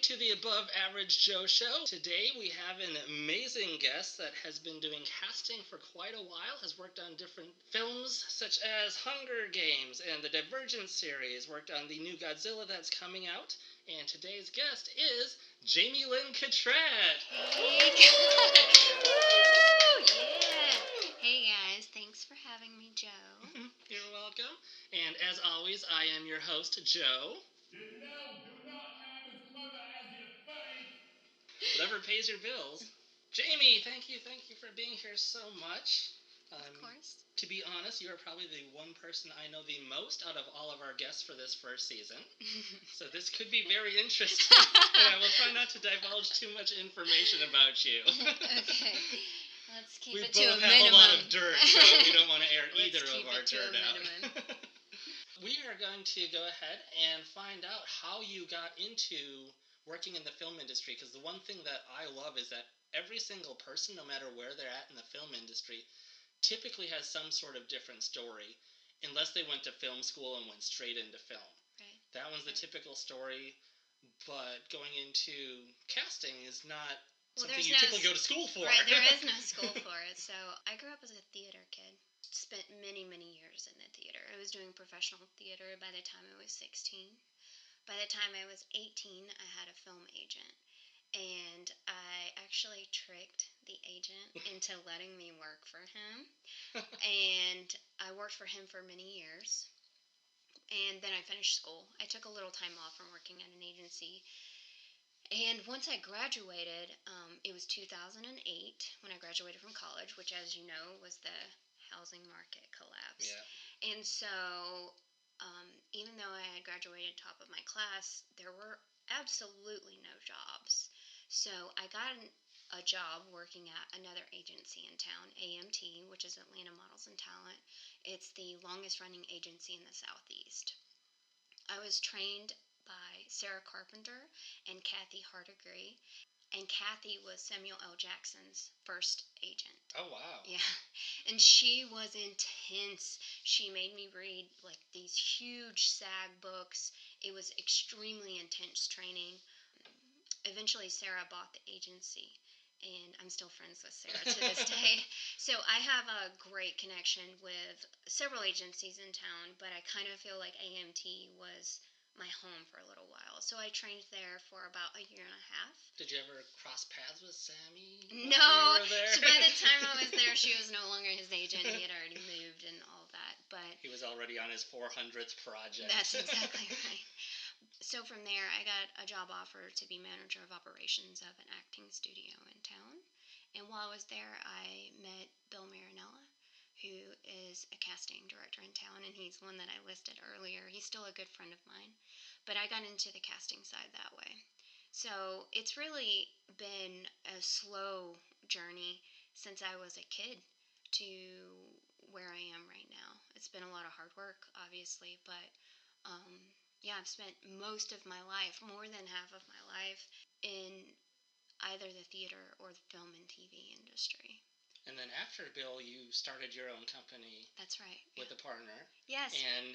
to the Above Average Joe Show. Today we have an amazing guest that has been doing casting for quite a while, has worked on different films such as Hunger Games and the Divergent Series, worked on the new Godzilla that's coming out, and today's guest is JAMIE LYNN CATRETT. Hey guys! Woo! Yeah! Hey guys, thanks for having me, Joe. You're welcome. And as always, I am your host, Joe. You know, do not have as clever as you think. Whatever pays your bills. JAMIE, thank you for being here so much. Of course. To be honest, you are probably the one person I know the most out of all of our guests for this first season. So this could be very interesting. And I will try not to divulge too much information about you. Okay. Let's keep it to We a both minimum. have a lot of dirt, so we don't want to air either of our dirt out. We are going to go ahead and find out how you got into working in the film industry, because the one thing that I love is that every single person, no matter where they're at in the film industry, typically has some sort of different story, unless they went to film school and went straight into film. Right. That one's the typical story, but going into casting is not something you typically go to school for. Right, there is no school for it. So I grew up as a theater kid. Spent many years in the theater. I was doing professional theater by the time I was 16. By the time I was 18, I had a film agent. And I actually tricked the agent into letting me work for him. And I worked for him for many years. And then I finished school. I took a little time off from working at an agency. And once I graduated, it was 2008 when I graduated from college, which, as you know, was the housing market collapse. Yeah. And so even though I had graduated top of my class, there were absolutely no jobs. So I got a job working at another agency in town, AMT, which is Atlanta Models and Talent. It's the longest running agency in the Southeast. I was trained by Sarah Carpenter and Kathy Hardigree. And Kathy was Samuel L. Jackson's first agent. Oh, wow. Yeah. And she was intense. She made me read, like, these huge SAG books. It was extremely intense training. Eventually, Sarah bought the agency, and I'm still friends with Sarah to this day. So I have a great connection with several agencies in town, but I kind of feel like AMT was my home for a little while. So I trained there for about a year and a half. Did you ever cross paths with Sammy? No. So by the time I was there, she was no longer his agent. He had already moved and all that. But he was already on his 400th project. That's exactly right. So from there, I got a job offer to be manager of operations of an acting studio in town. And while I was there, I met Bill Marinella, who is a casting director in town, and he's one that I listed earlier. He's still a good friend of mine, but I got into the casting side that way. So it's really been a slow journey since I was a kid to where I am right now. It's been a lot of hard work, obviously, but yeah, I've spent most of my life, more than half of my life, in either the theater or the film and TV industry. And then after Bill, you started your own company. That's right. With a partner. Yes. And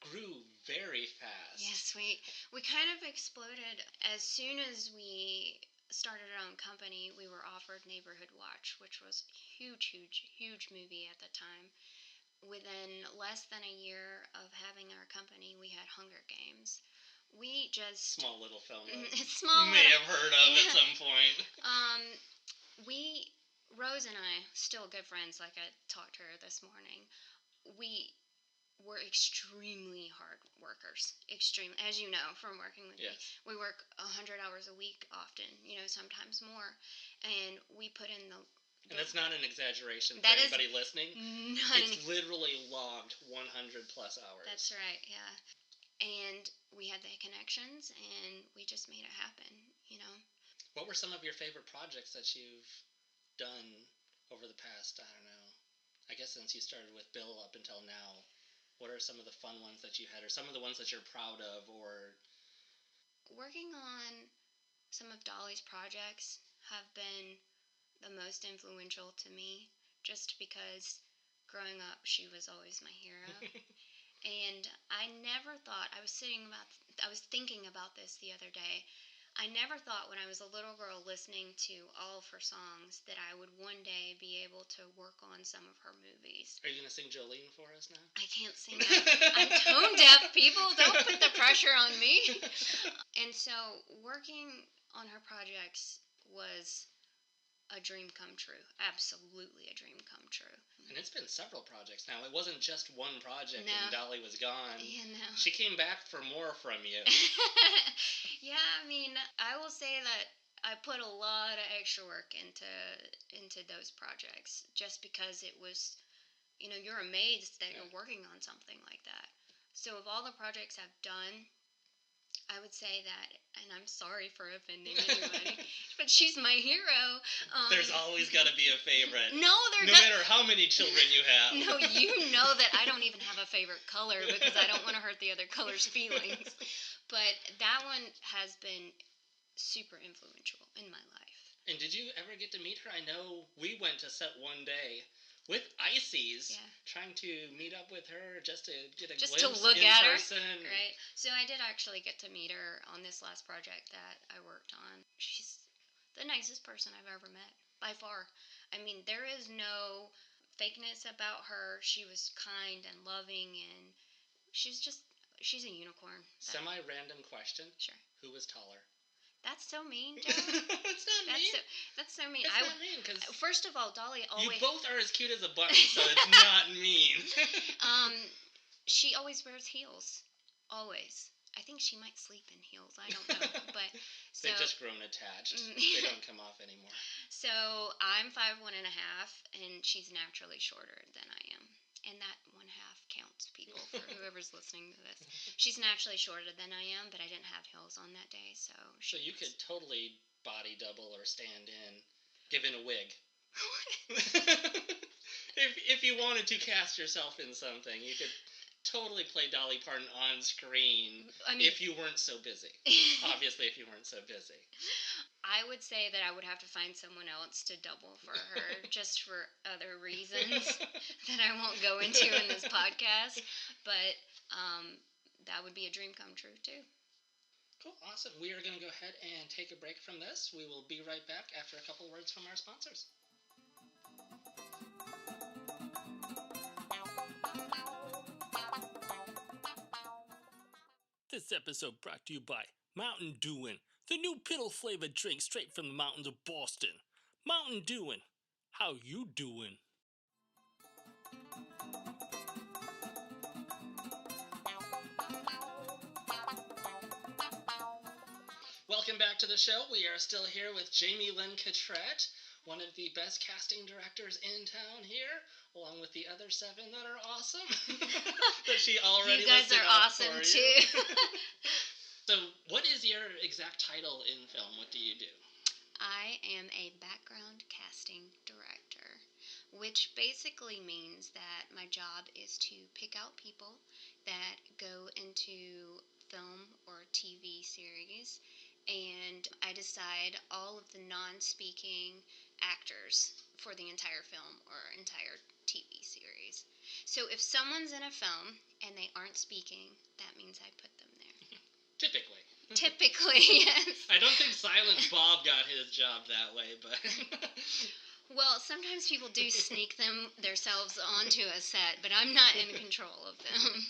grew very fast. Yes, we kind of exploded. As soon as we started our own company, we were offered Neighborhood Watch, which was a huge movie at the time. Within less than a year of having our company, we had Hunger Games. We just... Small little film that you may have heard of at some point. Rose and I, still good friends, like I talked to her this morning, we were extremely hard workers. Extreme, as you know from working with me. We work 100 hours a week often, sometimes more. And we put in the and that's not an exaggeration for anybody listening. It's literally logged 100 plus hours. That's right, yeah. And we had the connections, and we just made it happen, What were some of your favorite projects that you've done over the past, I guess since you started with Bill up until now? What are some of the fun ones that you had, or some of the ones that you're proud of, or... Working on some of Dolly's projects have been the most influential to me, just because growing up, she was always my hero. And I never thought, I was thinking about this the other day. I never thought when I was a little girl listening to all of her songs that I would one day be able to work on some of her movies. Are you going to sing Jolene for us now? I can't sing. I'm tone deaf, people. Don't put the pressure on me. And so working on her projects was a dream come true. Absolutely a dream come true. And it's been several projects now. It wasn't just one project No. and Dolly was gone. Yeah, no. She came back for more from you. Yeah, I mean, I will say that I put a lot of extra work into those projects just because it was, you're amazed that you're working on something like that. So of all the projects I've done, I would say that, and I'm sorry for offending anybody, but she's my hero. There's always got to be a favorite. No matter how many children you have. No, you know that I don't even have a favorite color because I don't want to hurt the other color's feelings. But that one has been super influential in my life. And did you ever get to meet her? I know we went to set one day with Ices, trying to meet up with her just to get a glimpse to look in at person. Her, right? So I did actually get to meet her on this last project that I worked on. She's the nicest person I've ever met, by far. I mean, there is no fakeness about her. She was kind and loving, and she's a unicorn. Semi-random question. Sure. Who was taller? That's so mean, Joe. That's not mean. That's so mean. That's not mean, because first of all, Dolly always... You both are as cute as a bunny, so it's not mean. She always wears heels. Always. I think she might sleep in heels. I don't know. But so, they've just grown attached. They don't come off anymore. So I'm 5'1.5", and she's naturally shorter than I am. And that 1/2 counts, people, for whoever's listening to this. She's naturally shorter than I am, but I didn't have heels on that day, so... So you could totally body double or stand in, given a wig. if you wanted to cast yourself in something, you could totally play Dolly Parton on screen if you weren't so busy. Obviously, if you weren't so busy. I would say that I would have to find someone else to double for her, just for other reasons that I won't go into in this podcast. But that would be a dream come true, too. Cool, awesome. We are going to go ahead and take a break from this. We will be right back after a couple words from our sponsors. This episode brought to you by Mountain Dewin, the new piddle-flavored drink straight from the mountains of Boston. Mountain Dewin, how you doing? Welcome back to the show. We are still here with JAMIE LYNN CATRETT, one of the best casting directors in town here, along with the other 7 that are awesome. That she already You guys are awesome, too. So, what is your exact title in film? What do you do? I am a background casting director, which basically means that my job is to pick out people that go into film or TV series, and I decide all of the non-speaking actors for the entire film or entire TV series. So if someone's in a film and they aren't speaking, that means I put them there. Typically. Typically, yes. I don't think Silent Bob got his job that way, but... Well, sometimes people do sneak themselves onto a set, but I'm not in control of them.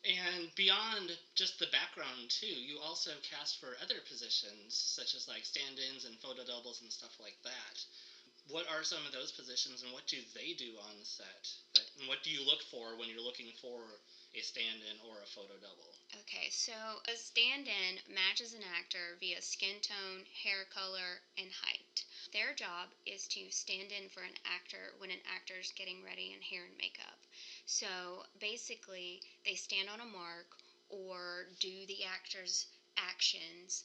And beyond just the background, too, you also cast for other positions, such as like stand-ins and photo doubles and stuff like that. What are some of those positions, and what do they do on set? And what do you look for when you're looking for a stand-in or a photo double? Okay, so a stand-in matches an actor via skin tone, hair color, and height. Their job is to stand in for an actor when an actor's getting ready in hair and makeup. So basically, they stand on a mark or do the actor's actions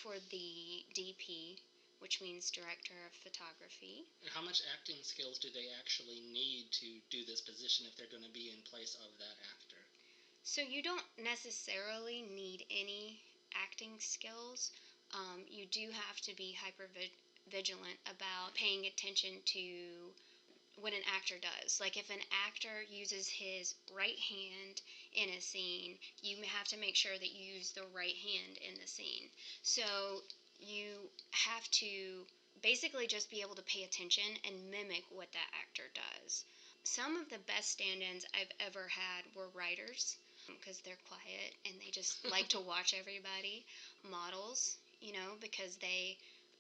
for the DP, which means director of photography. How much acting skills do they actually need to do this position if they're going to be in place of that actor? So you don't necessarily need any acting skills. You do have to be hyper vigilant about paying attention to what an actor does. Like, if an actor uses his right hand in a scene, you have to make sure that you use the right hand in the scene. So you have to basically just be able to pay attention and mimic what that actor does. Some of the best stand-ins I've ever had were writers, because they're quiet and they just like to watch everybody. Models, because they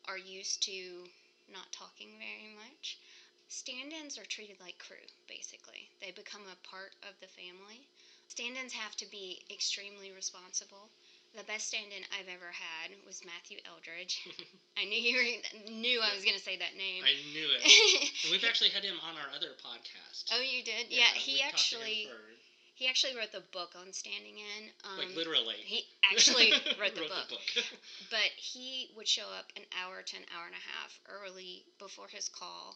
are used to not talking very much. Stand-ins are treated like crew, basically. They become a part of the family. Stand-ins have to be extremely responsible. The best stand-in I've ever had was Matthew Eldridge. I knew I was going to say that name. I knew it. And we've actually had him on our other podcast. Oh, you did? Yeah, he actually wrote the book on standing in. Like, literally. He actually wrote the book. But he would show up an hour to an hour and a half early before his call.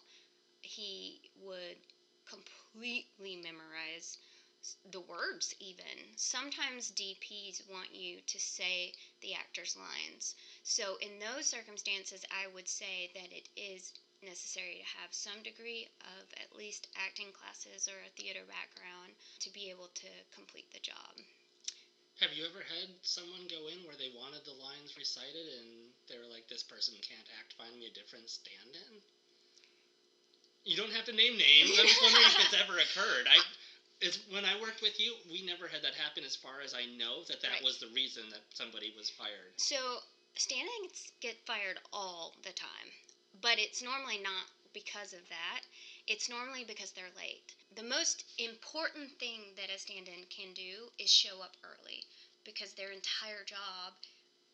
He would completely memorize the words even. Sometimes DPs want you to say the actor's lines. So in those circumstances, I would say that it is necessary to have some degree of at least acting classes or a theater background to be able to complete the job. Have you ever had someone go in where they wanted the lines recited and they were like, this person can't act, find me a different stand-in? You don't have to name names. I'm just wondering if it's ever occurred. When I worked with you, we never had that happen as far as I know, that Right. was the reason that somebody was fired. So stand-ins get fired all the time, but it's normally not because of that. It's normally because they're late. The most important thing that a stand-in can do is show up early, because their entire job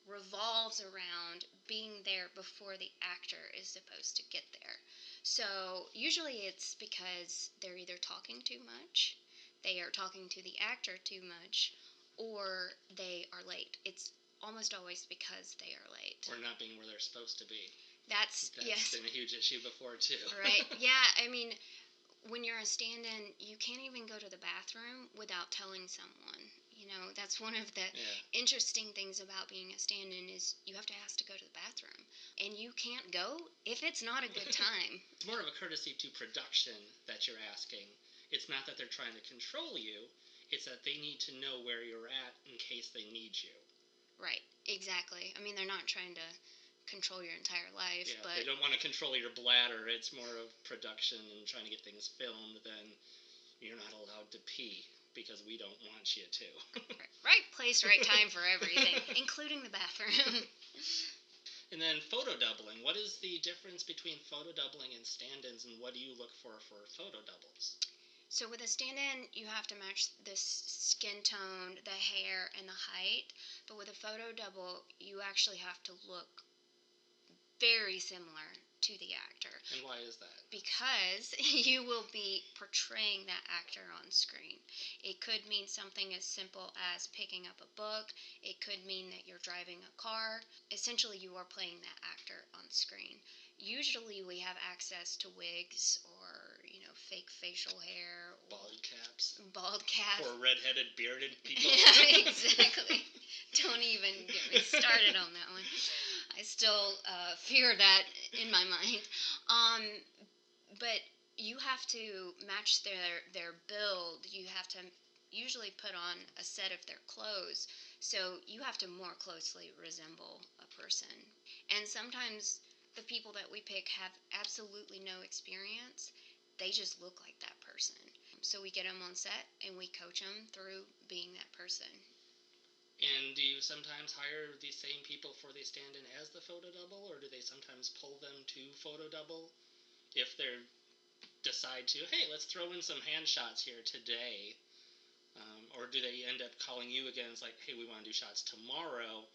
revolves around being there before the actor is supposed to get there. So usually it's because they're either talking too much, they are talking to the actor too much, or they are late. It's almost always because they are late. Or not being where they're supposed to be. That's yes. been a huge issue before, too. Right. Yeah, I mean, when you're a stand-in, you can't even go to the bathroom without telling someone. That's one of the interesting things about being a stand-in is you have to ask to go to the bathroom. And you can't go if it's not a good time. It's more of a courtesy to production that you're asking. It's not that they're trying to control you. It's that they need to know where you're at in case they need you. Right. Exactly. I mean, they're not trying to control your entire life. Yeah, but they don't want to control your bladder. It's more of production and trying to get things filmed than you're not allowed to pee because we don't want you to. Right place, right time for everything, including the bathroom. And then photo doubling. What is the difference between photo doubling and stand-ins, and what do you look for photo doubles? So with a stand-in, you have to match the skin tone, the hair, and the height. But with a photo double, you actually have to look very similar to the actor. And why is that? Because you will be portraying that actor on screen. It could mean something as simple as picking up a book. It could mean that you're driving a car. Essentially, you are playing that actor on screen. Usually, we have access to wigs or, fake facial hair. Bald caps. For redheaded, bearded people. Exactly. Don't even get me started on that one. I still fear that in my mind. But you have to match their build. You have to usually put on a set of their clothes. So you have to more closely resemble a person. And sometimes the people that we pick have absolutely no experience. They just look like that person. So we get them on set and we coach them through being that person. And do you sometimes hire the same people for the stand-in as the photo double, or do they sometimes pull them to photo double if they decide to, hey, let's throw in some hand shots here today? Or do they end up calling you again? It's like, hey, we want to do shots tomorrow.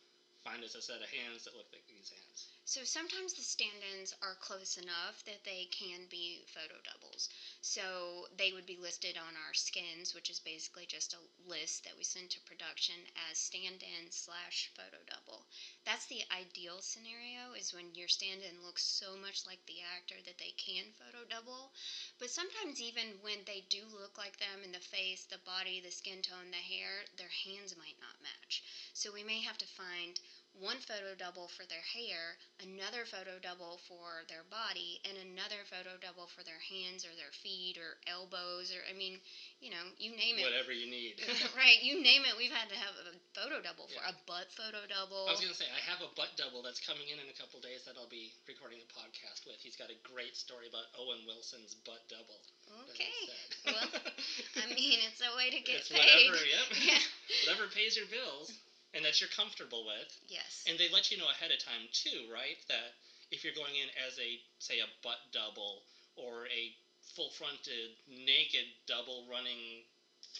Find us a set of hands that look like these hands. So sometimes the stand-ins are close enough that they can be photo doubles. So they would be listed on our skins, which is basically just a list that we send to production as stand-in/photo double. That's the ideal scenario, is when your stand-in looks so much like the actor that they can photo double. But sometimes even when they do look like them in the face, the body, the skin tone, the hair, their hands might not match. So we may have to find one photo double for their hair, another photo double for their body, and another photo double for their hands or their feet or elbows or, I mean, you know, you name it. Whatever you need. Right, you name it, we've had to have a photo double for. A butt photo double. I was going to say, I have a butt double that's coming in a couple days that I'll be recording a podcast with. He's got a great story about Owen Wilson's butt double. Okay. Well, I mean, it's a way to get it's paid. Whatever, yep. Yeah. Whatever pays your bills. And that you're comfortable with. Yes. And they let you know ahead of time, too, right? That if you're going in as a, say, a butt double or a full-fronted, naked double running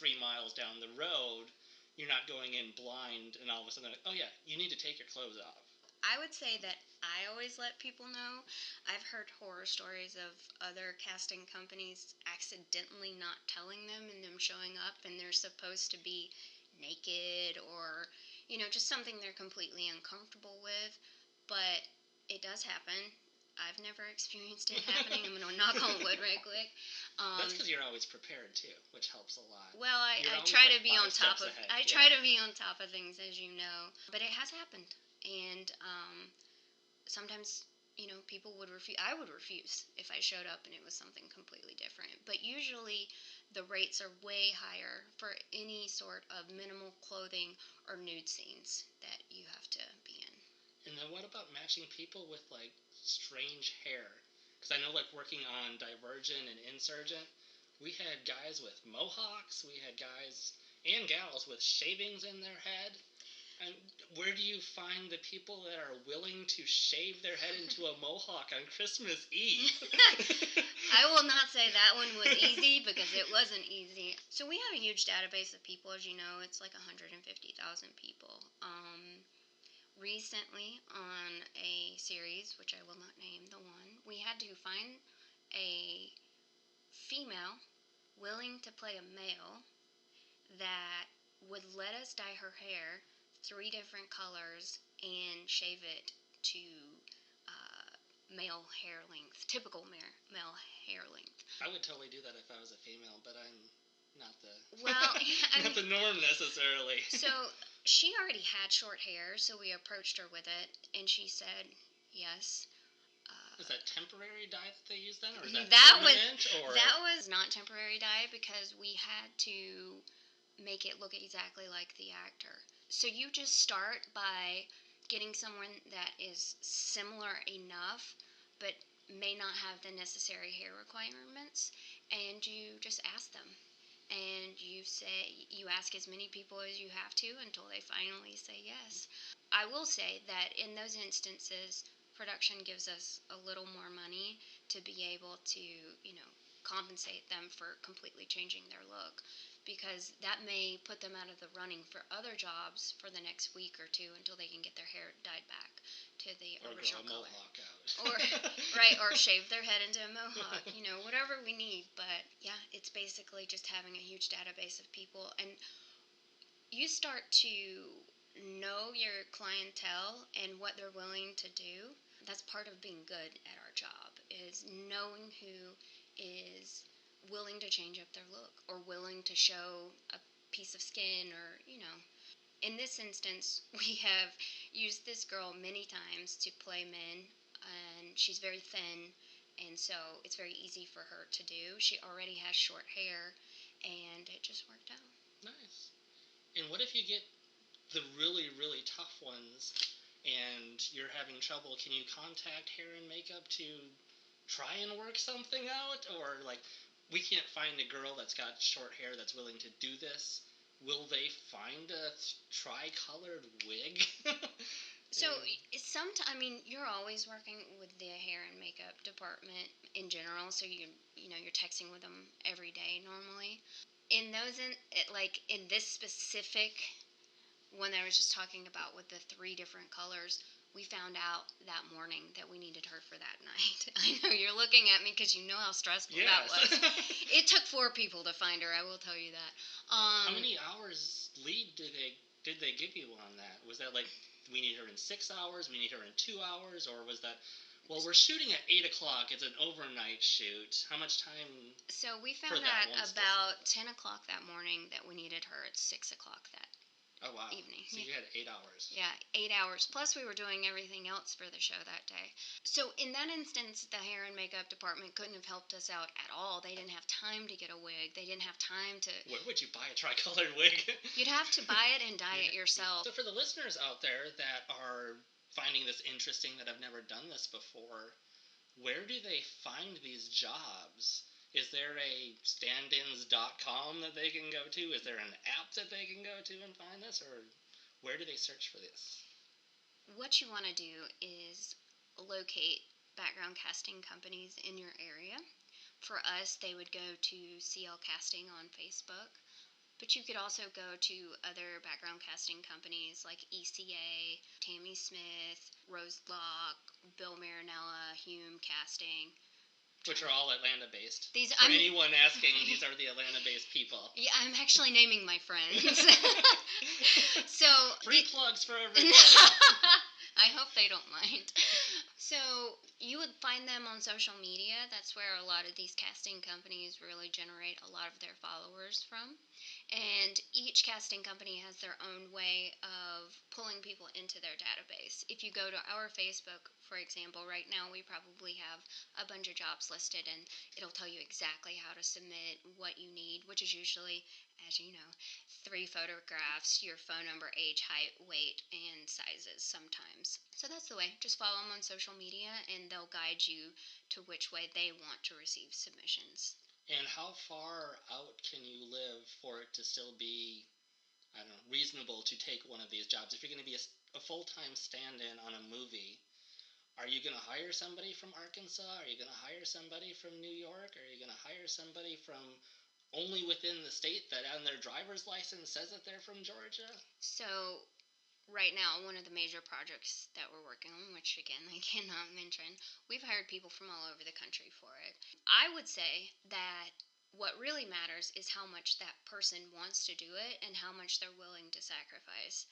3 miles down the road, you're not going in blind and all of a sudden, oh, yeah, you need to take your clothes off. I would say that I always let people know. I've heard horror stories of other casting companies accidentally not telling them and them showing up and they're supposed to be naked or, you know, just something they're completely uncomfortable with. But it does happen. I've never experienced it happening. I'm going to knock on wood right quick. That's because you're always prepared, too, which helps a lot. Well, I try to be on top of ahead. I try to be on top of things, as you know. But it has happened. And sometimes, you know, people would refuse. I would refuse if I showed up and it was something completely different. But usually the rates are way higher for any sort of minimal clothing or nude scenes that you have to be in. And then what about matching people with, like, strange hair? Because I know, like, working on Divergent and Insurgent, we had guys with mohawks, we had guys and gals with shavings in their head. And where do you find the people that are willing to shave their head into a mohawk on Christmas Eve? I will not say that one was easy because it wasn't easy. So we have a huge database of people, as you know. It's like 150,000 people. Recently on a series, which I will not name the one, we had to find a female willing to play a male that would let us dye her hair 3 different colors and shave it to male hair length, typical male hair length. I would totally do that if I was a female, but I'm not the not the norm necessarily. So she already had short hair, so we approached her with it, and she said yes. Is that temporary dye that they use then, or is that permanent? Or? That was not temporary dye because we had to make it look exactly like the actor. So you just start by getting someone that is similar enough, but may not have the necessary hair requirements, and you just ask them. And you ask as many people as you have to until they finally say yes. I will say that in those instances, production gives us a little more money to be able to, you know, compensate them for completely changing their look, because that may put them out of the running for other jobs for the next week or 2 until they can get their hair dyed back to the original color. Or or shave their head into a mohawk, you know, whatever we need. But yeah, it's basically just having a huge database of people, and you start to know your clientele and what they're willing to do. That's part of being good at our job, is knowing who is willing to change up their look or willing to show a piece of skin, or, you know. In this instance, we have used this girl many times to play men, and she's very thin, and so it's very easy for her to do. She already has short hair, and it just worked out. Nice. And what if you get the really, really tough ones and you're having trouble? Can you contact hair and makeup to try and work something out? Or, like, we can't find a girl that's got short hair that's willing to do this. Will they find a tri-colored wig? So, I mean, you're always working with the hair and makeup department in general, so you're texting with them every day normally. In this specific one that I was just talking about with the 3 different colors, we found out that morning that we needed her for that night. I know you're looking at me because you know how stressful that was. It took 4 people to find her, I will tell you that. How many hours lead did they give you on that? Was that like, we need her in 6 hours, we need her in 2 hours, or was that, well, we're shooting at 8 o'clock, it's an overnight shoot. How much time? So we found out about 10 o'clock that morning that we needed her at 6 o'clock that Oh, wow. evening. So you had 8 hours. Yeah, 8 hours. Plus, we were doing everything else for the show that day. So, in that instance, the hair and makeup department couldn't have helped us out at all. They didn't have time to get a wig. They didn't have time to... Where would you buy a tricolored wig? You'd have to buy it and dye it yourself. So, for the listeners out there that are finding this interesting, that have never done this before, where do they find these jobs? Is there a standins.com that they can go to? Is there an app that they can go to and find this? Or where do they search for this? What you want to do is locate background casting companies in your area. For us, they would go to CL Casting on Facebook. But you could also go to other background casting companies like ECA, Tammy Smith, Rose Lock, Bill Marinella, Hume Casting. Which are all Atlanta-based. For anyone asking, these are the Atlanta-based people. Yeah, I'm actually naming my friends. So free plugs for everybody. I hope they don't mind. So you would find them on social media. That's where a lot of these casting companies really generate a lot of their followers from. And each casting company has their own way of pulling people into their database. If you go to our Facebook, for example, right now we probably have a bunch of jobs listed, and it'll tell you exactly how to submit, what you need, which is usually, as you know, 3 photographs, your phone number, age, height, weight, and sizes sometimes. So that's the way. Just follow them on social media, and they'll guide you to which way they want to receive submissions. And how far out can you live for it to still be, I don't know, reasonable to take one of these jobs? If you're going to be a full-time stand-in on a movie, are you going to hire somebody from Arkansas? Are you going to hire somebody from New York? Are you going to hire somebody from only within the state that on their driver's license says that they're from Georgia? So right now, one of the major projects that we're working on, which again I cannot mention, we've hired people from all over the country for it. I would say that what really matters is how much that person wants to do it and how much they're willing to sacrifice.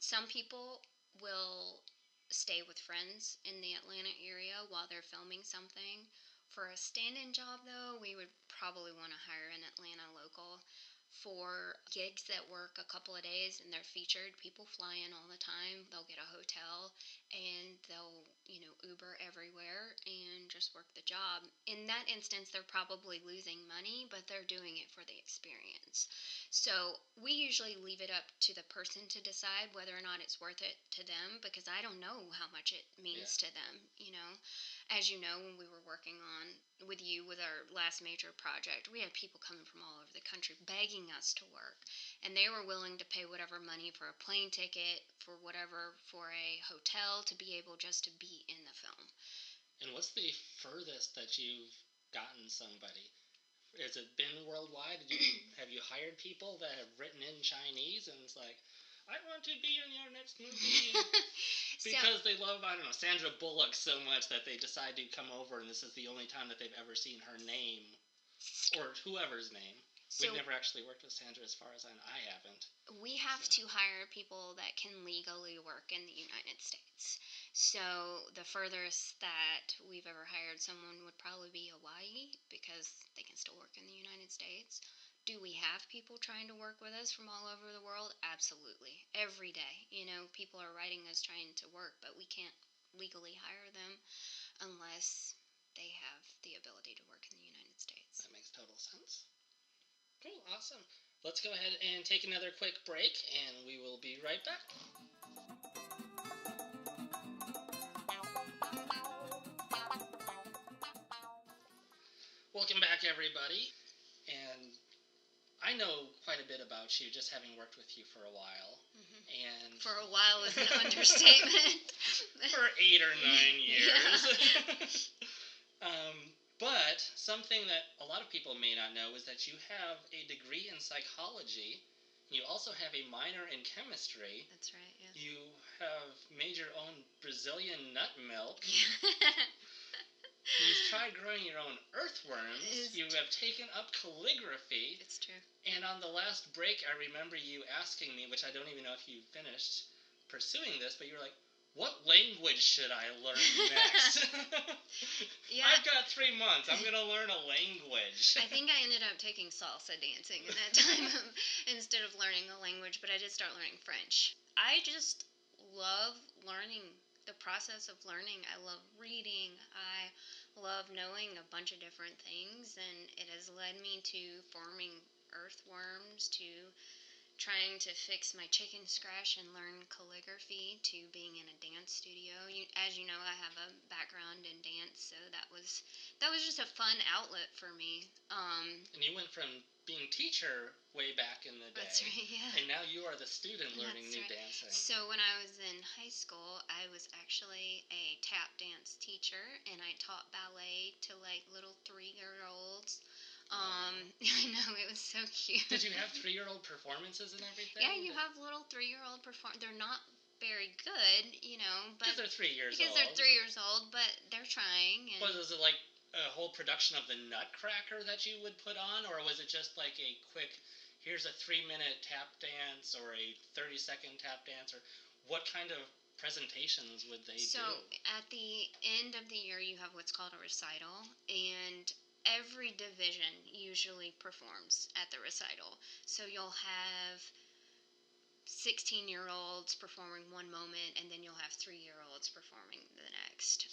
Some people will stay with friends in the Atlanta area while they're filming something. For a stand-in job, though, we would probably want to hire an Atlanta local. For gigs that work a couple of days and they're featured, people fly in all the time. They'll get a hotel and they'll, Uber everywhere and just work the job. In that instance, they're probably losing money, but they're doing it for the experience. So we usually leave it up to the person to decide whether or not it's worth it to them, because I don't know how much it means to them, As you know, when we were working with our last major project, we had people coming from all over the country begging us to work, and they were willing to pay whatever money for a plane ticket, for a hotel, to be able just to be in the film. And what's the furthest that you've gotten somebody? Has it been worldwide? Have you hired people that have written in Chinese and it's like, I want to be in your next movie? Because they love, Sandra Bullock so much that they decide to come over, and this is the only time that they've ever seen her name, or whoever's name. We've never actually worked with Sandra as far as I haven't. We have to hire people that can legally work in the United States. So the furthest that we've ever hired someone would probably be Hawaii, because they can still work in the United States. Do we have people trying to work with us from all over the world? Absolutely. Every day. People are writing us trying to work, but we can't legally hire them unless they have the ability to work in the United States. That makes total sense. Cool, awesome. Let's go ahead and take another quick break, and we will be right back. Welcome back, everybody. And I know quite a bit about you, just having worked with you for a while. Mm-hmm. And for a while is an understatement. For 8 or 9 years. But something that a lot of people may not know is that you have a degree in psychology. You also have a minor in chemistry. That's right, yes. You have made your own Brazilian nut milk. You've tried growing your own earthworms. You have taken up calligraphy. It's true. And on the last break, I remember you asking me, which I don't even know if you finished pursuing this, but you were like, what language should I learn next? Yeah. I've got got 3 months. I'm going to learn a language. I think I ended up taking salsa dancing in that time instead of learning a language, but I did start learning French. I just love learning, the process of learning. I love reading. I love knowing a bunch of different things, and it has led me to forming earthworms, to trying to fix my chicken scratch and learn calligraphy, to being in a dance studio. As you know, I have a background in dance, so that was just a fun outlet for me. And you went from being teacher way back in the day. That's right, yeah. And now you are the student learning That's new right. dancing. So when I was in high school, I was actually a tap dance teacher, and I taught ballet to like little 3-year-olds. I know, it was so cute. Did you have 3-year-old performances and everything? Yeah, you have little 3-year-old They're not very good, but because they're 3 years because old. they're 3 years old, but they're trying. And Was it like a whole production of the Nutcracker that you would put on, or was it just like a quick, here's a 3-minute tap dance or a 30-second tap dance, or what kind of presentations would they do? So at the end of the year, you have what's called a recital, and every division usually performs at the recital. So you'll have 16-year-olds performing one moment, and then you'll have 3-year-olds performing the next.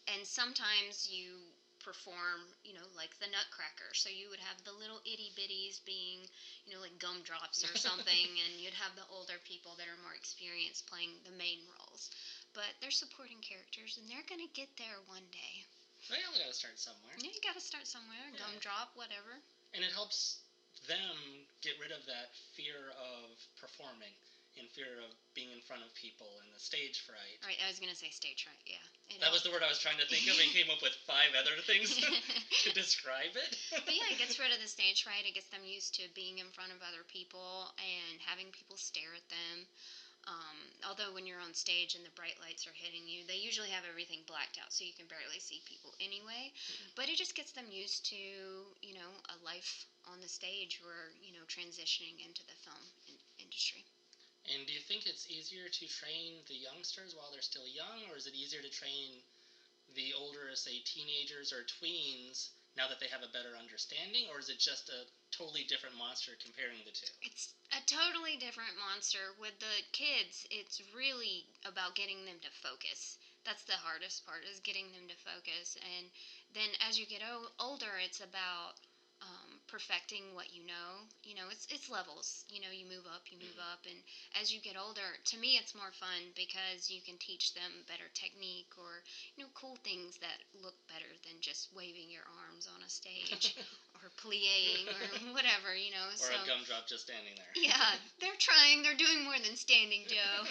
And sometimes you perform, like the Nutcracker. So you would have the little itty bitties being, like gumdrops or something, and you'd have the older people that are more experienced playing the main roles. But they're supporting characters, and they're going to get there one day. They all got to start somewhere. Yeah, you got to start somewhere. Yeah. Gumdrop, whatever. And it helps them get rid of that fear of performing and fear of being in front of people and the stage fright. Right, I was going to say stage fright, yeah. That was the word I was trying to think of, and came up with 5 other things to describe it. But yeah, it gets rid of the stage fright. It gets them used to being in front of other people and having people stare at them. Although when you're on stage and the bright lights are hitting you, they usually have everything blacked out, so you can barely see people anyway. Mm-hmm. But it just gets them used to, a life on the stage or, transitioning into the film industry. And do you think it's easier to train the youngsters while they're still young, or is it easier to train the older, say, teenagers or tweens now that they have a better understanding, or is it just a totally different monster comparing the two? It's a totally different monster. With the kids, it's really about getting them to focus. That's the hardest part, is getting them to focus. And then as you get older, it's about perfecting what you know. It's levels. You move up, and as you get older, to me it's more fun because you can teach them better technique, or cool things that look better than just waving your arms on a stage or plieing or whatever, Or a gumdrop just standing there. Yeah, they're trying. They're doing more than standing, Joe.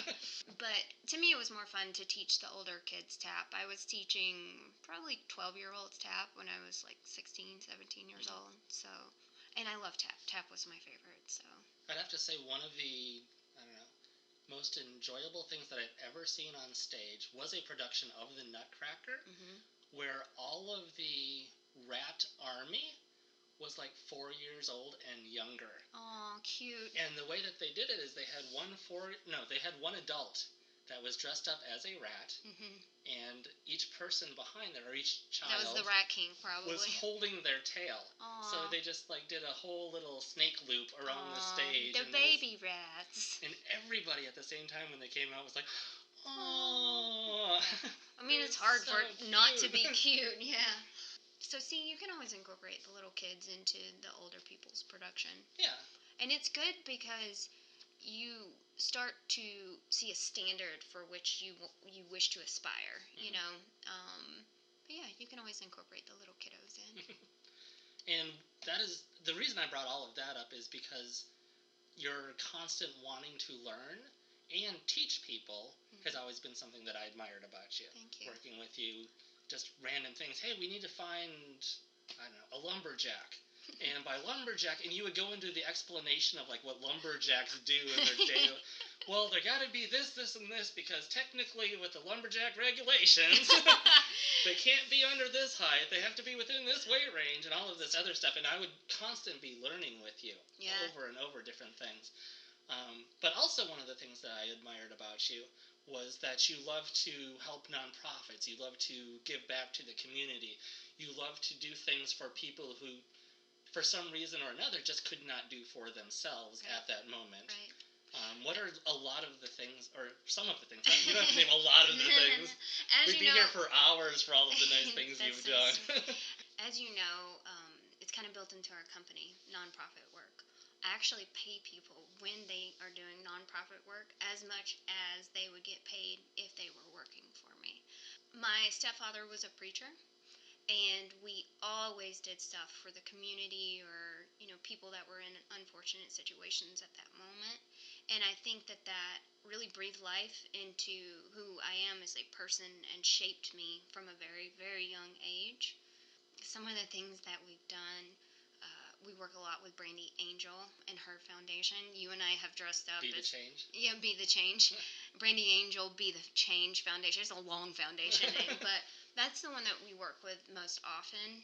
But to me it was more fun to teach the older kids tap. I was teaching probably 12-year-olds tap when I was like 16, 17 years old. So, and I love tap. Tap was my favorite, so. I'd have to say one of the, most enjoyable things that I've ever seen on stage was a production of the Nutcracker, where all of the rat army was like 4 years old and younger. Oh, cute. And the way that they did it is they had one adult that was dressed up as a rat, and each person behind there, or each child, that was the Rat King, probably, was holding their tail. Aww. So they just did a whole little snake loop around the stage. The baby rats. And everybody at the same time when they came out was like, oh. I mean, it's hard for it not to be cute, yeah. So see, you can always incorporate the little kids into the older people's production. Yeah. And it's good because you start to see a standard for which you wish to aspire, But yeah, you can always incorporate the little kiddos in. And that is, the reason I brought all of that up is because your constant wanting to learn and teach people has always been something that I admired about you. Thank you. Working with you, just random things. Hey, we need to find, a lumberjack. And by lumberjack, and you would go into the explanation of like what lumberjacks do in their day. Well, there got to be this, and this, because technically with the lumberjack regulations, they can't be under this height. They have to be within this weight range, and all of this other stuff. And I would constantly be learning with you over and over different things. But also one of the things that I admired about you was that you love to help nonprofits. You love to give back to the community. You love to do things for people who, for some reason or another, just could not do for themselves at that moment. Right. What are a lot of the things, or some of the things? You don't have to name a lot of the things. We'd be here for hours for all of the nice things you've done. As you know, it's kind of built into our company, nonprofit work. I actually pay people when they are doing nonprofit work as much as they would get paid if they were working for me. My stepfather was a preacher, and we always did stuff for the community or, people that were in unfortunate situations at that moment. And I think that really breathed life into who I am as a person and shaped me from a very, very young age. Some of the things that we've done, we work a lot with Brandy Angel and her foundation. You and I have dressed up Be the Change? Yeah, Be the Change. Brandy Angel, Be the Change Foundation. It's a long foundation name, but that's the one that we work with most often.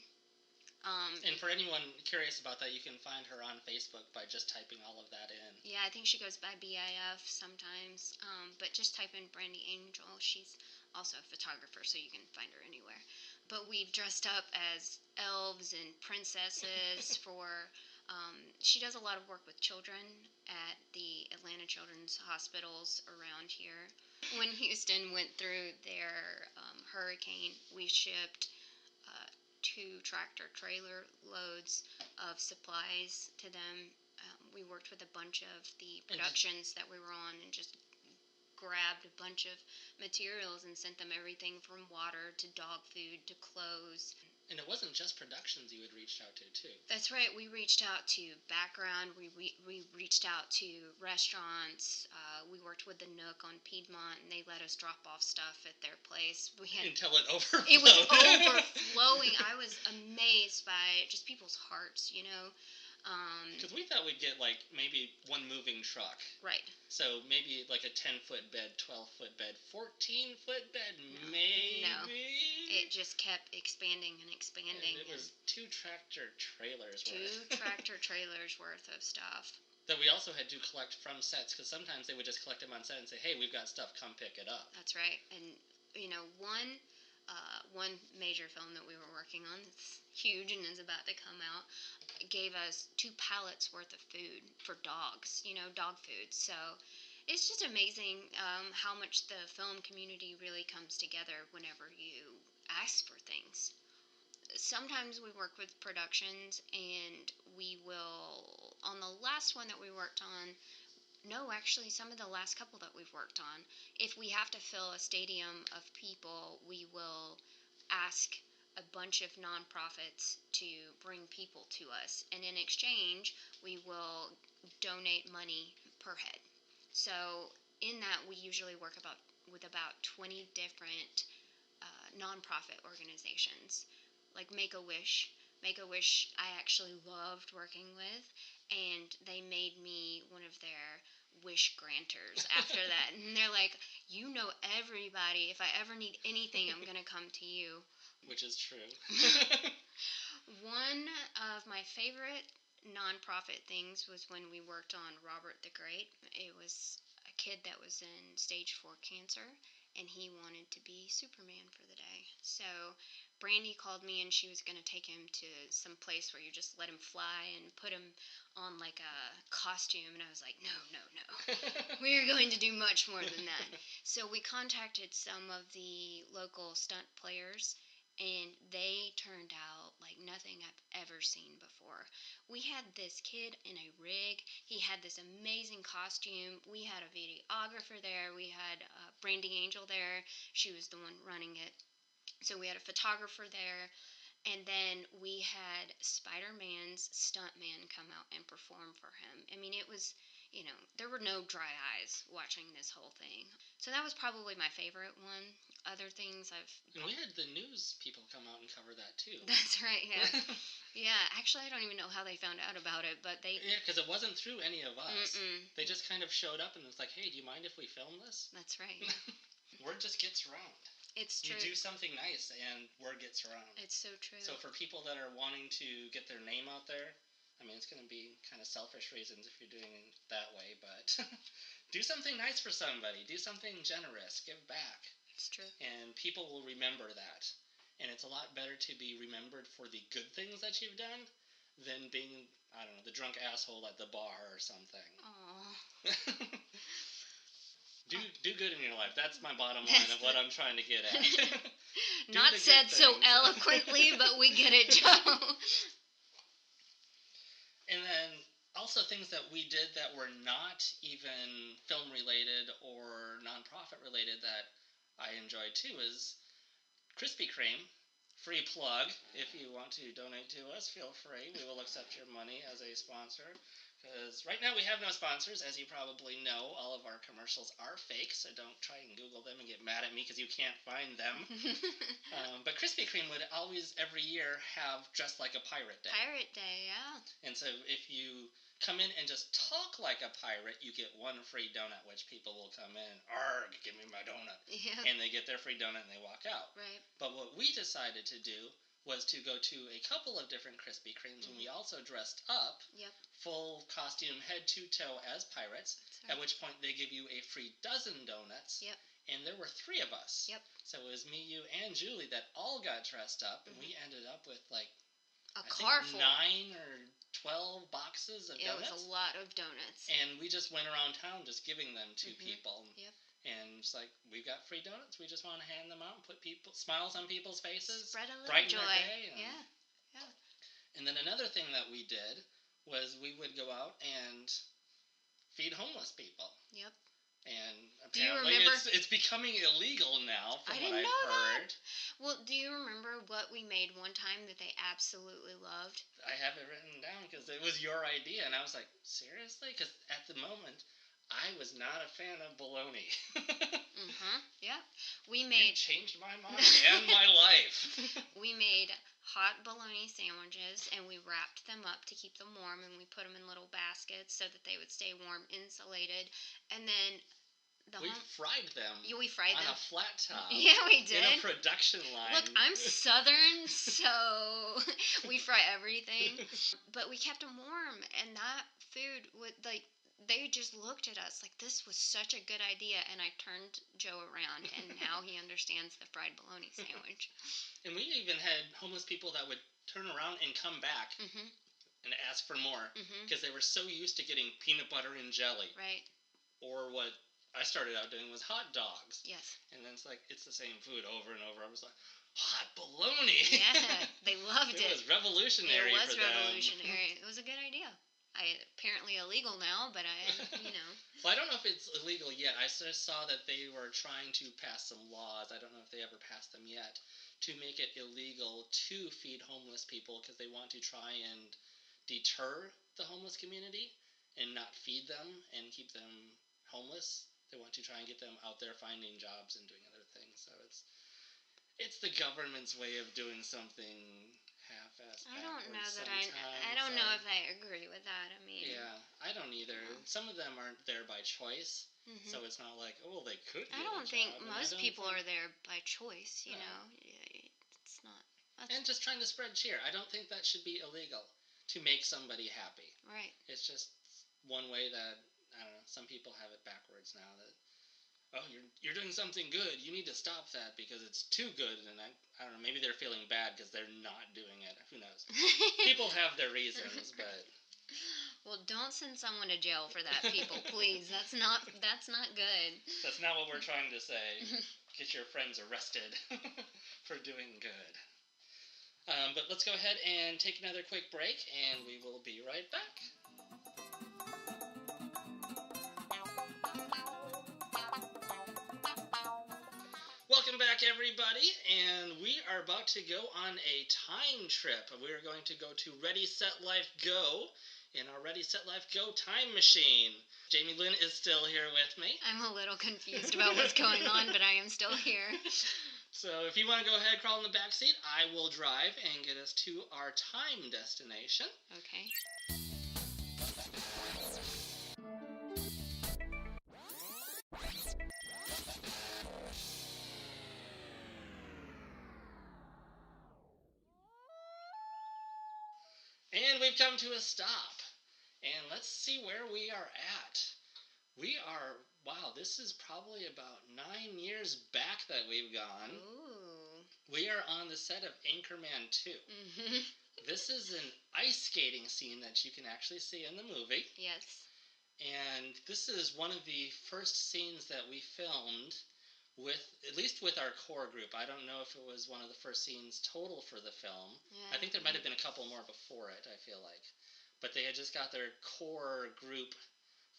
And for anyone curious about that, you can find her on Facebook by just typing all of that in. Yeah, I think she goes by BIF sometimes, but just type in Brandy Angel. She's also a photographer, so you can find her anywhere. But we've dressed up as elves and princesses for... she does a lot of work with children at the Atlanta Children's Hospitals around here. When Houston went through their hurricane, we shipped 2 tractor-trailer loads of supplies to them. We worked with a bunch of the productions that we were on and just grabbed a bunch of materials and sent them everything from water to dog food to clothes. And it wasn't just productions you had reached out to, too. That's right. We reached out to background. We reached out to restaurants. We worked with the Nook on Piedmont, and they let us drop off stuff at their place. Until it overflowed. It was overflowing. I was amazed by just people's hearts, Because we thought we'd get, maybe one moving truck. Right. So maybe, a 10-foot bed, 12-foot bed, 14-foot bed, maybe? No. It just kept expanding and expanding. And it was 2 tractor-trailers worth. 2 tractor-trailers worth of stuff. That we also had to collect from sets, because sometimes they would just collect them on set and say, hey, we've got stuff, come pick it up. That's right. And, one major film that we were working on that's huge and is about to come out gave us 2 pallets worth of food for dogs, dog food. So it's just amazing how much the film community really comes together whenever you ask for things. Sometimes we work with productions, and we will, on the last one that we worked on, no, actually, some of the last couple that we've worked on, if we have to fill a stadium of people, we will ask a bunch of nonprofits to bring people to us. And in exchange, we will donate money per head. So in that, we usually work with about 20 different nonprofit organizations, like Make-A-Wish. Make-A-Wish I actually loved working with, and they made me one of their wish granters after that. And they're like, everybody. If I ever need anything, I'm going to come to you. Which is true. One of my favorite nonprofit things was when we worked on Robert the Great. It was a kid that was in stage 4 cancer, and he wanted to be Superman for the day. So Brandy called me, and she was going to take him to some place where you just let him fly and put him on a costume. And I was like, no. We are going to do much more than that. So we contacted some of the local stunt players, and they turned out like nothing I've ever seen before. We had this kid in a rig. He had this amazing costume. We had a videographer there. We had Brandy Angel there. She was the one running it. So we had a photographer there. And then we had Spider-Man's stuntman come out and perform for him. I mean, it was, there were no dry eyes watching this whole thing. So that was probably my favorite one. Other things And we had the news people come out and cover that, too. That's right, yeah. Yeah, actually, I don't even know how they found out about it, but they... Yeah, because it wasn't through any of us. Mm-mm. They just kind of showed up and was like, hey, do you mind if we film this? That's right, yeah. Word just gets around. It's true. You do something nice, and word gets around. It's so true. So for people that are wanting to get their name out there, I mean, it's going to be kind of selfish reasons if you're doing it that way, but do something nice for somebody. Do something generous. Give back. It's true. And people will remember that. And it's a lot better to be remembered for the good things that you've done than being, I don't know, the drunk asshole at the bar or something. Aww. Do good in your life. That's my bottom line of what I'm trying to get at. Not said so eloquently, but we get it, Joe. And then also things that we did that were not even film related or nonprofit related that I enjoyed too is Krispy Kreme. Free plug. If you want to donate to us, feel free. We will accept your money as a sponsor. Because right now we have no sponsors. As you probably know, all of our commercials are fake, so don't try and Google them and get mad at me because you can't find them. But Krispy Kreme would always, every year, have Dressed Like a Pirate Day. Pirate Day, yeah. And so if you come in and just talk like a pirate, you get one free donut, which people will come in, arg, give me my donut. Yeah. And they get their free donut and they walk out. Right. But what we decided to do was to go to a couple of different Krispy Kremes, and we also dressed up, full costume, head to toe as pirates, at which point they give you a free dozen donuts, and there were 3 of us. So it was me, you, and Julie that all got dressed up, and we ended up with like a car full. 9 or 12 boxes of donuts. It was a lot of donuts. And we just went around town just giving them to people. And it's like, we've got free donuts. We just want to hand them out and put smiles on people's faces. Spread a little brighten joy. Their day. Yeah. And then another thing that we did was we would go out and feed homeless people. Yep. And do you apparently remember? it's becoming illegal now from I what didn't I've know heard. That. Well, do you remember what we made one time that they absolutely loved? I have it written down because it was your idea. And I was like, seriously? Because at the moment, I was not a fan of bologna. Yeah. You changed my mind and my life. We made hot bologna sandwiches, and we wrapped them up to keep them warm, and we put them in little baskets so that they would stay warm, insulated. And then we fried them. Yeah, we fried them on a flat top. Yeah, we did. In a production line. Look, I'm Southern, so we fry everything. But we kept them warm, and that food would they just looked at us like this was such a good idea, and I turned Joe around, and now he understands the fried bologna sandwich. And we even had homeless people that would turn around and come back and ask for more because they were so used to getting peanut butter and jelly. Right. Or what I started out doing was hot dogs. Yes. And then it's like, it's the same food over and over. I was like, hot bologna. Yeah, they loved it. It was revolutionary for them. It was revolutionary. It was a good idea. Apparently illegal now, but Well, I don't know if it's illegal yet. I just saw that they were trying to pass some laws. I don't know if they ever passed them yet, to make it illegal to feed homeless people because they want to try and deter the homeless community and not feed them and keep them homeless. They want to try and get them out there finding jobs and doing other things. So it's the government's way of doing something half-assed. I don't know that I don't know if I agree with that. I mean, yeah, I don't either. Some of them aren't there by choice, so it's not like, oh, they could. I don't think most people are there by choice. You know, it's not. And just trying to spread cheer. I don't think that should be illegal to make somebody happy. Right. It's just one way that I don't know. Some people have it backwards now that. Oh, you're doing something good. You need to stop that because it's too good. And I don't know, maybe they're feeling bad because they're not doing it. Who knows? People have their reasons, but... Well, don't send someone to jail for that, people, please. That's not good. That's not what we're trying to say. Get your friends arrested for doing good. But let's go ahead and take another quick break, and we will be right back. Welcome back, everybody, and we are about to go on a time trip. We are going to go to Ready, Set, Life, Go in our Ready, Set, Life, Go time machine. Jamie Lynn is still here with me. I'm a little confused about what's going on, but I am still here. So if you want to go ahead and crawl in the back seat, I will drive and get us to our time destination. Okay. And we've come to a stop. And let's see where we are at. We are, wow, this is probably about 9 years back that we've gone. Ooh. We are on the set of Anchorman 2. Mm-hmm. This is an ice skating scene that you can actually see in the movie. Yes. And this is one of the first scenes that we filmed with, at least with our core group. I don't know if it was one of the first scenes total for the film. Yeah. I think there might have been a couple more before it, I feel like. But they had just got their core group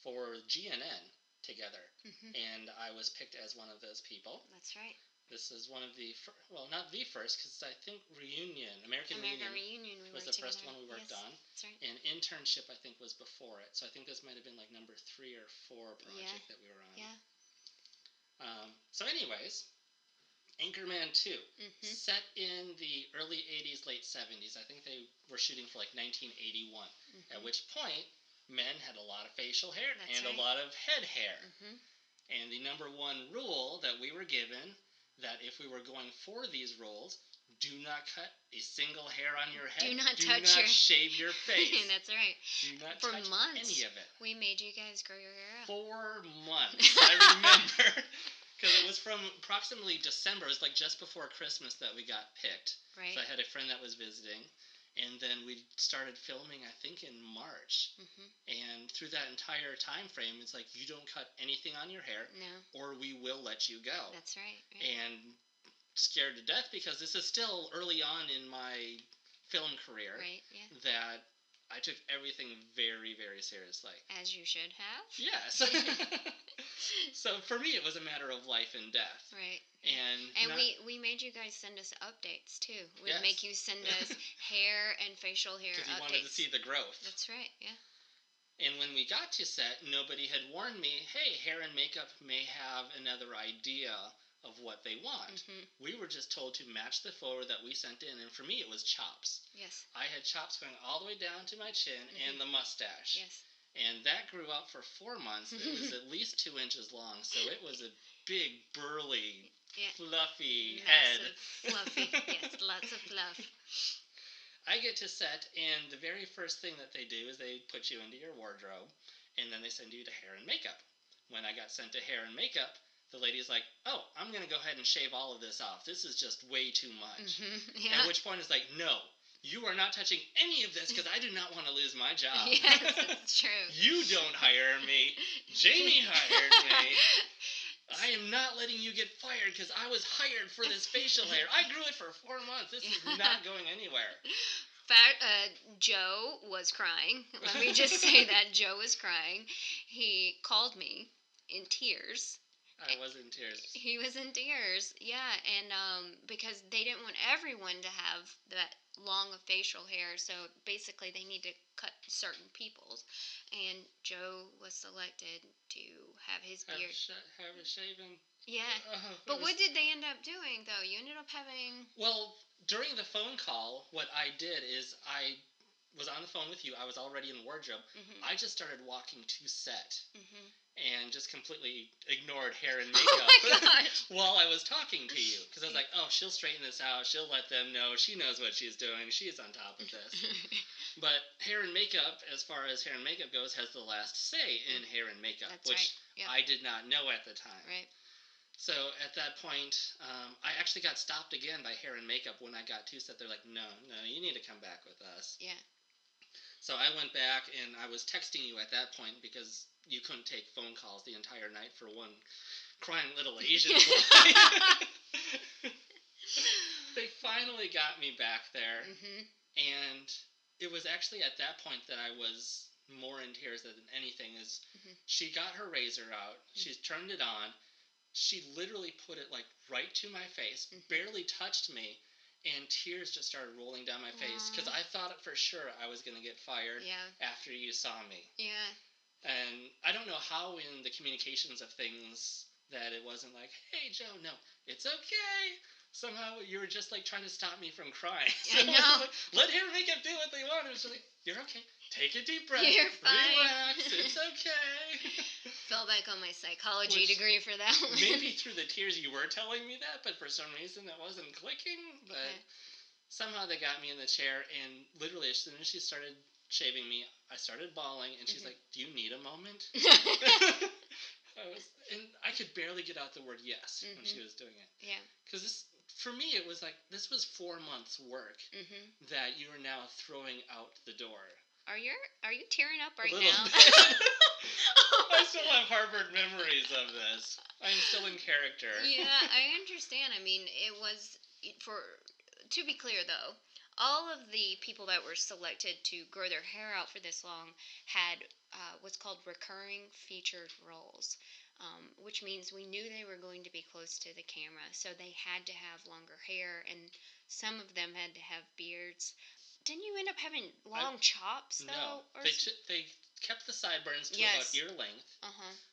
for GNN together. Mm-hmm. And I was picked as one of those people. That's right. This is one of the, well, not the first, because I think American Reunion was the first one we worked on. That's right. And Internship, I think, was before it. So I think this might have been like number 3 or 4 project that we were on. Yeah. So anyways, Anchorman 2, set in the early 80s, late 70s. I think they were shooting for like 1981, at which point men had a lot of facial hair a lot of head hair. And the number one rule that we were given, that if we were going for these roles, do not cut a single hair on your head. Do not shave your face. That's right. Do not for touch months, any of it. We made you guys grow your hair out. 4 months. I remember. Because it was from approximately December. It was like just before Christmas that we got picked. Right. So I had a friend that was visiting. And then we started filming, I think, in March. And through that entire time frame, it's like, you don't cut anything on your hair, or we will let you go. That's right. And scared to death, because this is still early on in my film career, that I took everything very, very seriously. As you should have. Yes. So for me, it was a matter of life and death. Right. And we made you guys send us updates too. We'd make you send us hair and facial hair updates. Because you wanted to see the growth. That's right, yeah. And when we got to set, nobody had warned me, hey, hair and makeup may have another idea of what they want. We were just told to match the photo that we sent in, and for me it was chops. Yes. I had chops going all the way down to my chin and the mustache. Yes. And that grew out for 4 months. It was at least 2 inches long, so it was a big, burly, fluffy head. Fluffy, yes, lots of fluff. I get to set, and the very first thing that they do is they put you into your wardrobe, and then they send you to hair and makeup. When I got sent to hair and makeup, the lady's like, oh, I'm going to go ahead and shave all of this off. This is just way too much. At which point it's like, no, you are not touching any of this, because I do not want to lose my job. Yes, it's true. You don't hire me. Jamie hired me. I am not letting you get fired because I was hired for this facial hair. I grew it for 4 months. This is not going anywhere. Joe was crying. Let me just say that. Joe was crying. He called me in tears. I was in tears. He was in tears, yeah. And because they didn't want everyone to have that long of facial hair, so basically they need to cut certain people's. And Joe was selected to have his beard. Have it shaven. Yeah. But what did they end up doing, though? You ended up having... Well, during the phone call, what I did is I was on the phone with you. I was already in wardrobe. I just started walking to set. And just completely ignored hair and makeup while I was talking to you. Because I was like, oh, she'll straighten this out. She'll let them know. She knows what she's doing. She's on top of this. But hair and makeup, as far as hair and makeup goes, has the last say in hair and makeup. That's which right. Yep. I did not know at the time. Right. So at that point, I actually got stopped again by hair and makeup when I got to set. They're like, no, you need to come back with us. Yeah. So I went back, and I was texting you at that point because you couldn't take phone calls the entire night for one crying little Asian boy. They finally got me back there, and it was actually at that point that I was more in tears than anything. She got her razor out, she turned it on, she literally put it like right to my face, barely touched me, and tears just started rolling down my face, because I thought for sure I was going to get fired after you saw me. Yeah. And I don't know how in the communications of things that it wasn't like, hey, Joe, no, it's okay. Somehow you were just like trying to stop me from crying. I know. Like, let hair and makeup do what they want. It was like, you're okay. Take a deep breath. You're fine. Relax. It's okay. Fell back on my psychology degree for that one. Maybe through the tears you were telling me that, but for some reason that wasn't clicking. But somehow they got me in the chair, and literally as soon as she started shaving me, I started bawling, and she's like, "Do you need a moment?" And I could barely get out the word yes when she was doing it. Yeah. Because for me, it was like, this was 4 months' work that you are now throwing out the door. Are you tearing up right now? I still have Harvard memories of this. I'm still in character. Yeah, I understand. I mean, to be clear though, all of the people that were selected to grow their hair out for this long had what's called recurring featured roles, which means we knew they were going to be close to the camera, so they had to have longer hair, and some of them had to have beards. Didn't you end up having long chops, though? No. They kept the sideburns to about ear length.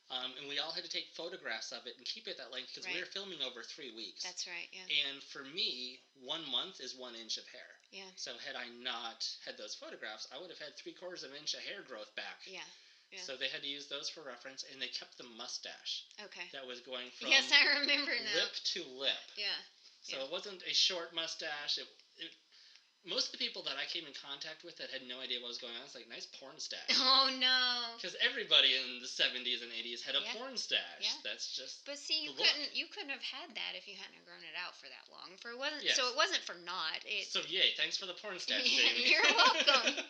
And we all had to take photographs of it and keep it that length because we were filming over 3 weeks. That's right, yeah. And for me, 1 month is 1 inch of hair. Yeah. So had I not had those photographs, I would have had 3/4 of an inch of hair growth back. Yeah. Yeah. So they had to use those for reference, and they kept the mustache. Okay. That was going from yes, I remember now. lip to lip. Yeah. So it wasn't a short mustache. Most of the people that I came in contact with that had no idea what was going on, it's like, nice porn stash. Oh, no. Because everybody in the 70s and 80s had a porn stash. Yeah. That's just But see, you couldn't have had that if you hadn't grown it out for that long. So it wasn't for naught. So yay, thanks for the porn stash, Jamie. You're welcome.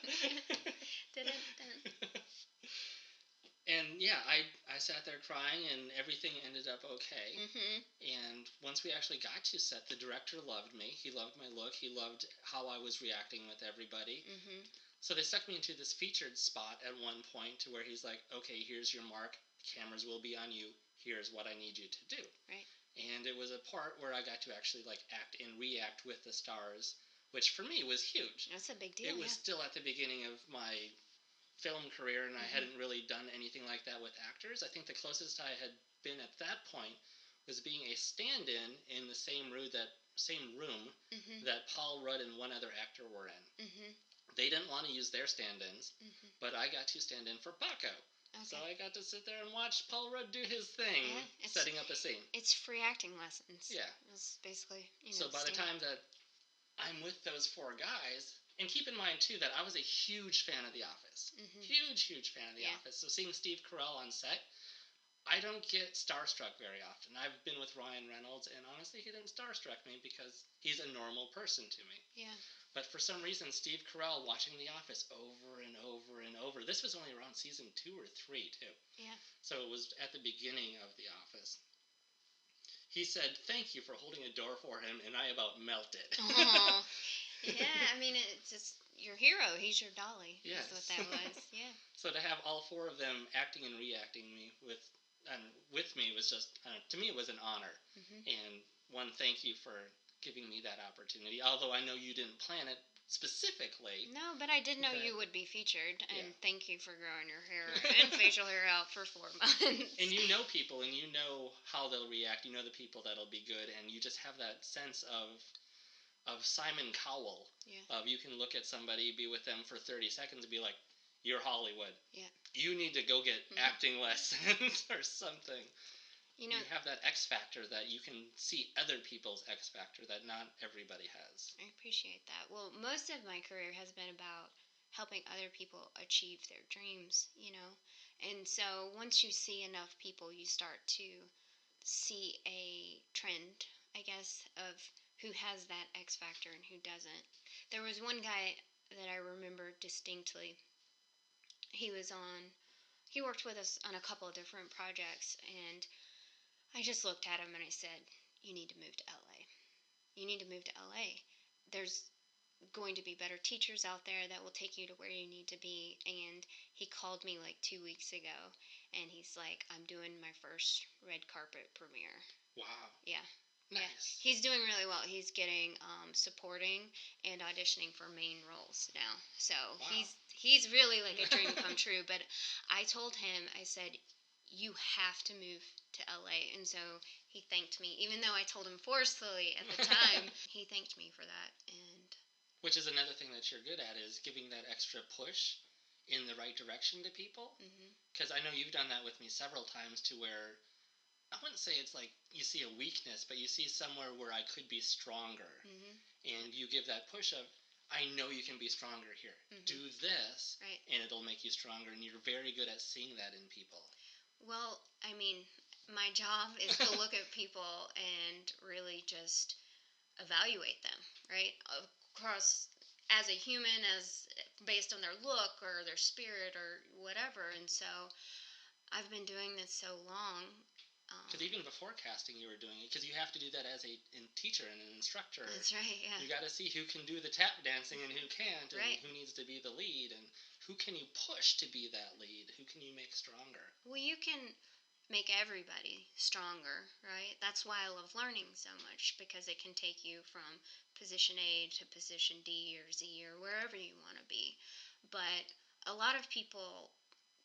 And yeah, I sat there crying, and everything ended up okay. And once we actually got to set, the director loved me. He loved my look. He loved how I was reacting with everybody. So they stuck me into this featured spot at one point to where he's like, okay, here's your mark. Cameras will be on you. Here's what I need you to do. Right. And it was a part where I got to actually like act and react with the stars, which for me was huge. That's a big deal. It was still at the beginning of my film career, and I hadn't really done anything like that with actors. I think the closest I had been at that point was being a stand-in in the same room that Paul Rudd and one other actor were in. They didn't want to use their stand-ins, but I got to stand in for Paco. Okay. So I got to sit there and watch Paul Rudd do his thing, setting up a scene. It's free acting lessons. Yeah. It's basically, so by the time that I'm with those 4 guys, and keep in mind, too, that I was a huge fan of The Office. Huge fan of The Office. So seeing Steve Carell on set, I don't get starstruck very often. I've been with Ryan Reynolds, and honestly, he didn't starstruck me because he's a normal person to me. Yeah. But for some reason, Steve Carell watching The Office over and over and over. This was only around season 2 or 3, too. Yeah. So it was at the beginning of The Office. He said, "Thank you for holding a door for him," and I about melted. Oh. Yeah, I mean, it's just your hero. He's your Dolly. Yes. That's what that was. Yeah. So to have all 4 of them acting and reacting with me was just, to me, it was an honor. And one, thank you for giving me that opportunity. Although I know you didn't plan it specifically. No, but I did know you would be featured, and thank you for growing your hair and facial hair out for 4 months. And you know people, and you know how they'll react. You know the people that'll be good, and you just have that sense of Simon Cowell. Yeah. You can look at somebody, be with them for 30 seconds, and be like, "You're Hollywood. Yeah. You need to go get acting lessons or something." You have that X factor that you can see other people's X factor that not everybody has. I appreciate that. Well, most of my career has been about helping other people achieve their dreams, And so once you see enough people, you start to see a trend, I guess, of who has that X factor and who doesn't. There was one guy that I remember distinctly. He worked with us on a couple of different projects, and I just looked at him and I said, "You need to move to LA. You need to move to LA. There's going to be better teachers out there that will take you to where you need to be." And he called me like 2 weeks ago, and he's like, "I'm doing my first red carpet premiere." Wow. Yeah. Nice. Yeah. He's doing really well. He's getting supporting and auditioning for main roles now. So he's really like a dream come true. But I told him, I said, "You have to move to LA." And so he thanked me, even though I told him forcefully at the time. He thanked me for that. And which is another thing that you're good at, is giving that extra push in the right direction to people. Because I know you've done that with me several times, to where I wouldn't say it's like you see a weakness, but you see somewhere where I could be stronger. and you give that push of, I know you can be stronger here. Mm-hmm. Do this, right, and it'll make you stronger, and you're very good at seeing that in people. Well, I mean, my job is to look at people and really just evaluate them, right? Across as a human, as based on their look or their spirit or whatever. And so I've been doing this so long. Because even before casting, you were doing it. Because you have to do that as a teacher and an instructor. That's right, yeah. You got to see who can do the tap dancing and who can't, and right. who needs to be the lead, and who can you push to be that lead? Who can you make stronger? Well, you can make everybody stronger, right? That's why I love learning so much, because it can take you from position A to position D or Z or wherever you want to be. But a lot of people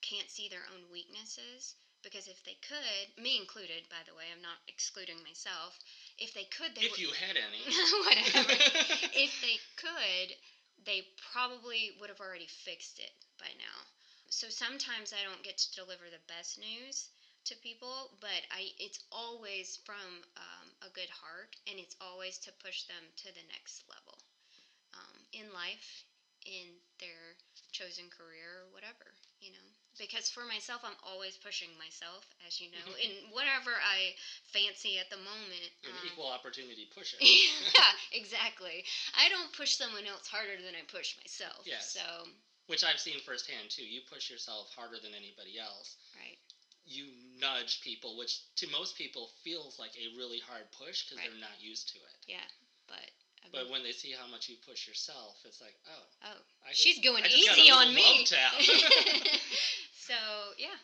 can't see their own weaknesses, because if they could, me included, by the way, I'm not excluding myself, if they could, they would... If you had any. Whatever. If they could, they probably would have already fixed it by now. So sometimes I don't get to deliver the best news to people, but it's always from a good heart, and it's always to push them to the next level in life, in their chosen career or whatever, because for myself, I'm always pushing myself, as you know, in whatever I fancy at the moment. You're an equal opportunity pusher. Yeah, exactly. I don't push someone else harder than I push myself. Yes. So, which I've seen firsthand too. You push yourself harder than anybody else. Right. You nudge people, which to most people feels like a really hard push because they're not used to it. Yeah, but when they see how much you push yourself, it's like, she's going easy on me. Love tap. So, yeah,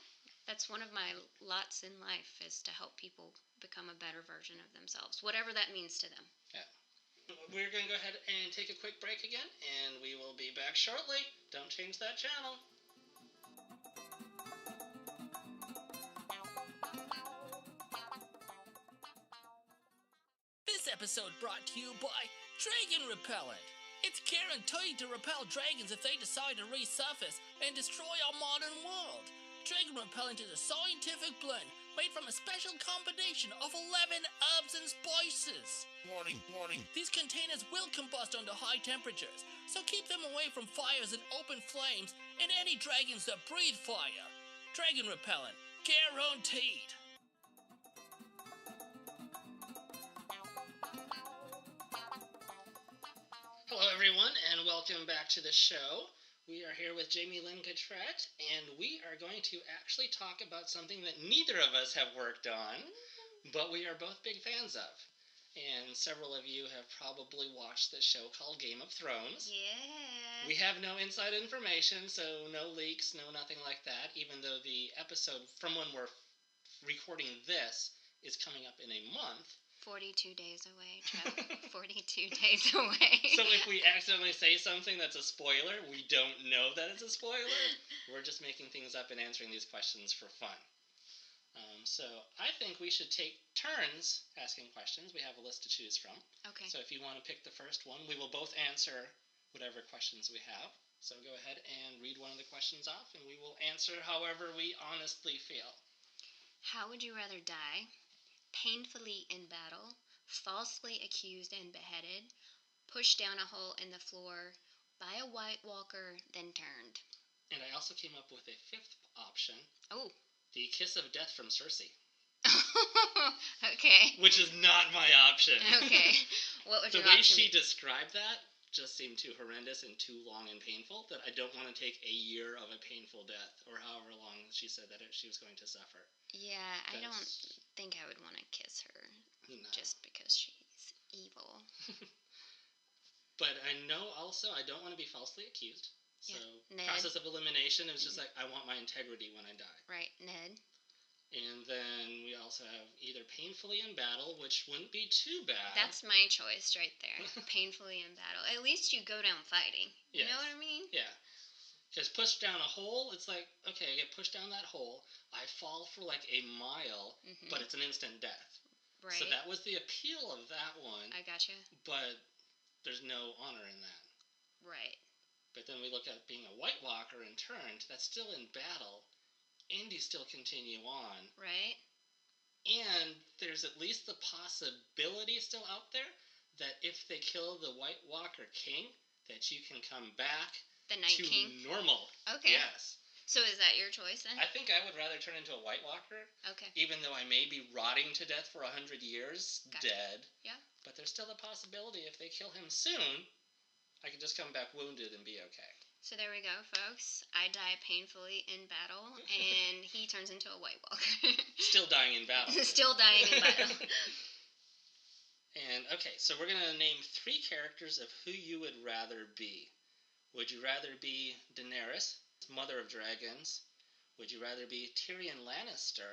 that's one of my lots in life, is to help people become a better version of themselves, whatever that means to them. Yeah. We're going to go ahead and take a quick break again, and we will be back shortly. Don't change that channel. This episode brought to you by Dragon Repellent. It's guaranteed to repel dragons if they decide to resurface and destroy our modern world. Dragon Repellent is a scientific blend made from a special combination of 11 herbs and spices. Warning. These containers will combust under high temperatures, so keep them away from fires and open flames and any dragons that breathe fire. Dragon Repellent, guaranteed. Hello everyone, and welcome back to the show. We are here with JAMIE LYNN Cattrett, and we are going to actually talk about something that neither of us have worked on, but we are both big fans of. And several of you have probably watched this show called Game of Thrones. Yeah. We have no inside information, so no leaks, no nothing like that, even though the episode from when we're recording this is coming up in a month. 42 days away, Trev. 42 days away. So if we accidentally say something that's a spoiler, we don't know that it's a spoiler. We're just making things up and answering these questions for fun. So I think we should take turns asking questions. We have a list to choose from. Okay. So if you want to pick the first one, we will both answer whatever questions we have. So go ahead and read one of the questions off, and we will answer however we honestly feel. How would you rather die? Painfully in battle, falsely accused and beheaded, pushed down a hole in the floor, by a White Walker, then turned. And I also came up with a fifth option. Oh. The kiss of death from Cersei. Okay. Which is not my option. Okay. What would your option be? The way she be? described that just seemed too horrendous and too long and painful that I don't want to take a year of a painful death, or however long she said that she was going to suffer. Yeah, I don't think I would want to kiss her, just because she's evil. But I know also I don't want to be falsely accused. So Ned. Process of elimination, it was just like, I want my integrity when I die. Right, Ned. And then we also have either painfully in battle, which wouldn't be too bad. That's my choice right there. Painfully in battle. At least you go down fighting. You know what I mean? Yeah. Because pushed down a hole, it's like, okay, I get pushed down that hole, I fall for like a mile, but it's an instant death. Right. So that was the appeal of that one. I gotcha. But there's no honor in that. Right. But then we look at being a White Walker and turned, that's still in battle, and you still continue on. Right. And there's at least the possibility still out there that if they kill the White Walker King, that you can come back The Night to King? normal. Okay. Yes. So is that your choice then? I think I would rather turn into a White Walker. Okay. Even though I may be rotting to death for 100 years, Gotcha. dead. Yeah. But there's still a possibility if they kill him soon, I could just come back wounded and be okay. So there we go, folks. I die painfully in battle, and he turns into a White Walker. Still dying in battle. Still dying in battle. And, okay, so we're going to name 3 characters of who you would rather be. Would you rather be Daenerys, mother of dragons? Would you rather be Tyrion Lannister,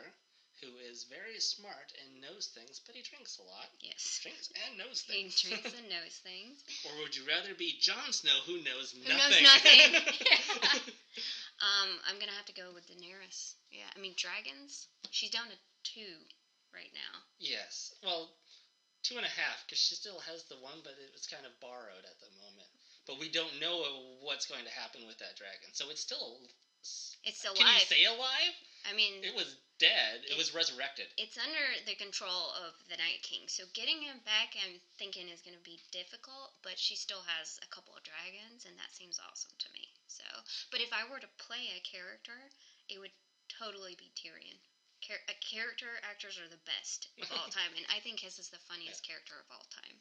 who is very smart and knows things, but he drinks a lot? Yes. Drinks and knows He things. drinks and knows things. Or would you rather be Jon Snow, who knows Who nothing? knows nothing. I'm going to have to go with Daenerys. Yeah, I mean, dragons? She's down to 2 right now. Yes. Well, 2.5, because she still has the one, but it was kind of borrowed at the moment. But we don't know what's going to happen with that dragon. So it's still It's alive. Can you say alive? I mean, It was dead. It was resurrected. it's under the control of the Night King. So getting him back, I'm thinking, is going to be difficult. But she still has a couple of dragons, and that seems awesome to me. So, but if I were to play a character, it would totally be Tyrion. Character actors are the best of all time, and I think his is the funniest character of all time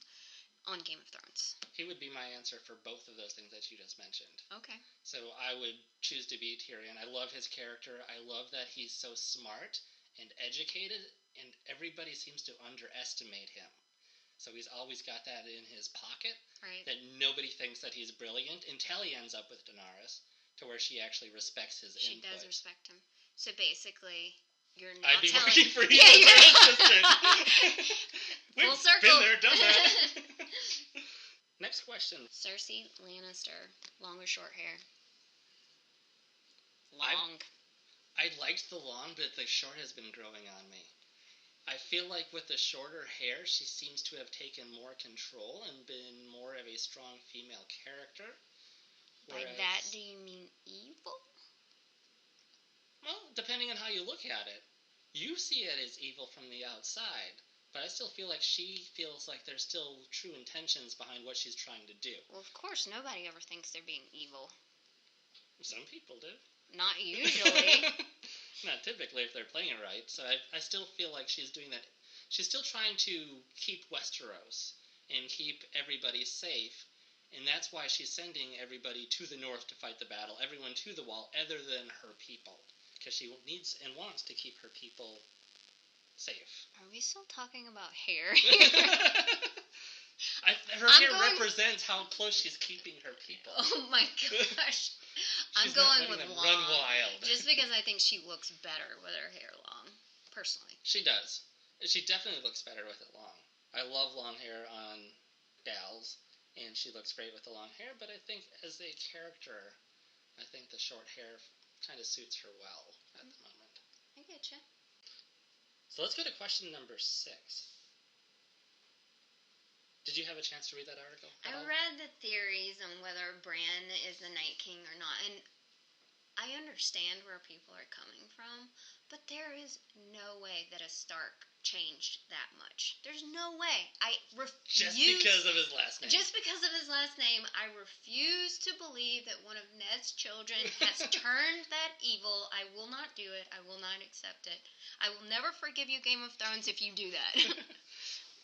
on Game of Thrones. He would be my answer for both of those things that you just mentioned. Okay. So I would choose to be Tyrion. I love his character. I love that he's so smart and educated, and everybody seems to underestimate him. So he's always got that in his pocket, Right. that nobody thinks that he's brilliant until he ends up with Daenerys, to where she actually respects his She input. does respect him. So basically, you're now I'd be telling... working for you Yeah, as you're... my assistant. We've Full circle. been there, done that. Next question. Cersei Lannister, long or short hair? I Long. liked the long, but the short has been growing on me. I feel like with the shorter hair, she seems to have taken more control and been more of a strong female character. By that, do you mean evil? Well, depending on how you look at it. You see it as evil from the outside, but I still feel like she feels like there's still true intentions behind what she's trying to do. Well, of course, nobody ever thinks they're being evil. Some people do. Not usually. Not typically if they're playing it right. So I still feel like she's doing that. She's still trying to keep Westeros and keep everybody safe. And that's why she's sending everybody to the north to fight the battle, everyone to the wall, other than her people. Because she needs and wants to keep her people safe. Are we still talking about hair? Her hair represents how close she's keeping her people. Oh my gosh. I'm going with long. Run wild. Just because I think she looks better with her hair long, personally. She does. She definitely looks better with it long. I love long hair on gals, and she looks great with the long hair, but I think as a character, I think the short hair kind of suits her well at the moment. I get you. So let's go to question number 6. Did you have a chance to read that article? I read the theories on whether Bran is the Night King or not, and I understand where people are coming from, but there is no way that a Stark changed that much. There's no way. I refuse. Just because of his last name. Just because of his last name, I refuse to believe that one of Ned's children has turned that evil. I will not do it. I will not accept it. I will never forgive you, Game of Thrones, if you do that.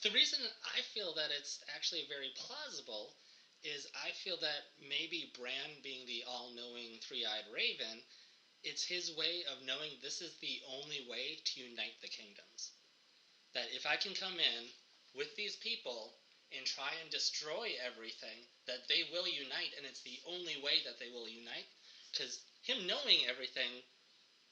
The reason I feel that it's actually very plausible is I feel that maybe Bran being the all-knowing three-eyed raven, it's his way of knowing this is the only way to unite the kingdoms. That if I can come in with these people and try and destroy everything, that they will unite, and it's the only way that they will unite, because him knowing everything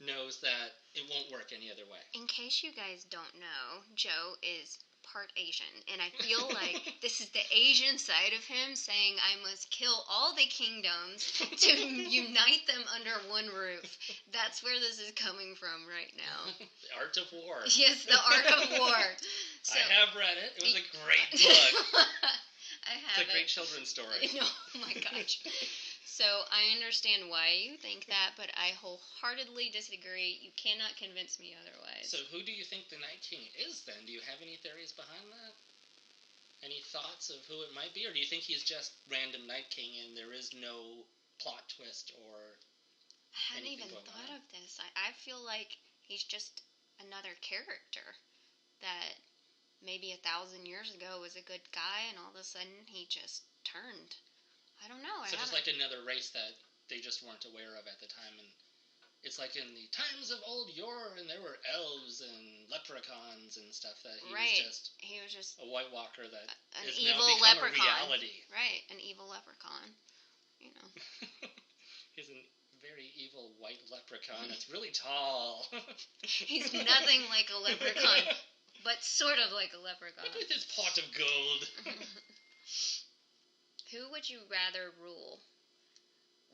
knows that it won't work any other way. In case you guys don't know, Joe is part Asian, and I feel like this is the Asian side of him saying I must kill all the kingdoms to unite them under one roof. That's where this is coming from right now. The Art of War. Yes, the Art of War. So, I have read it. It was a great book. I have It's a great children's story. No, oh my gosh. So I understand why you think that, but I wholeheartedly disagree. You cannot convince me otherwise. So who do you think the Night King is then? Do you have any theories behind that? Any thoughts of who it might be, or do you think he's just random Night King and there is no plot twist or I hadn't even thought of this. I feel like he's just another character that maybe 1,000 years ago was a good guy, and all of a sudden he just turned. I don't know. So just like another race that they just weren't aware of at the time, and it's like in the times of old yore, and there were elves and leprechauns and stuff. That he was just a White Walker that an is evil now become leprechaun. a reality. Right, an evil leprechaun. You know. He's a very evil white leprechaun. It's really tall. He's nothing like a leprechaun, but sort of like a leprechaun. With his pot of gold. Who would you rather rule?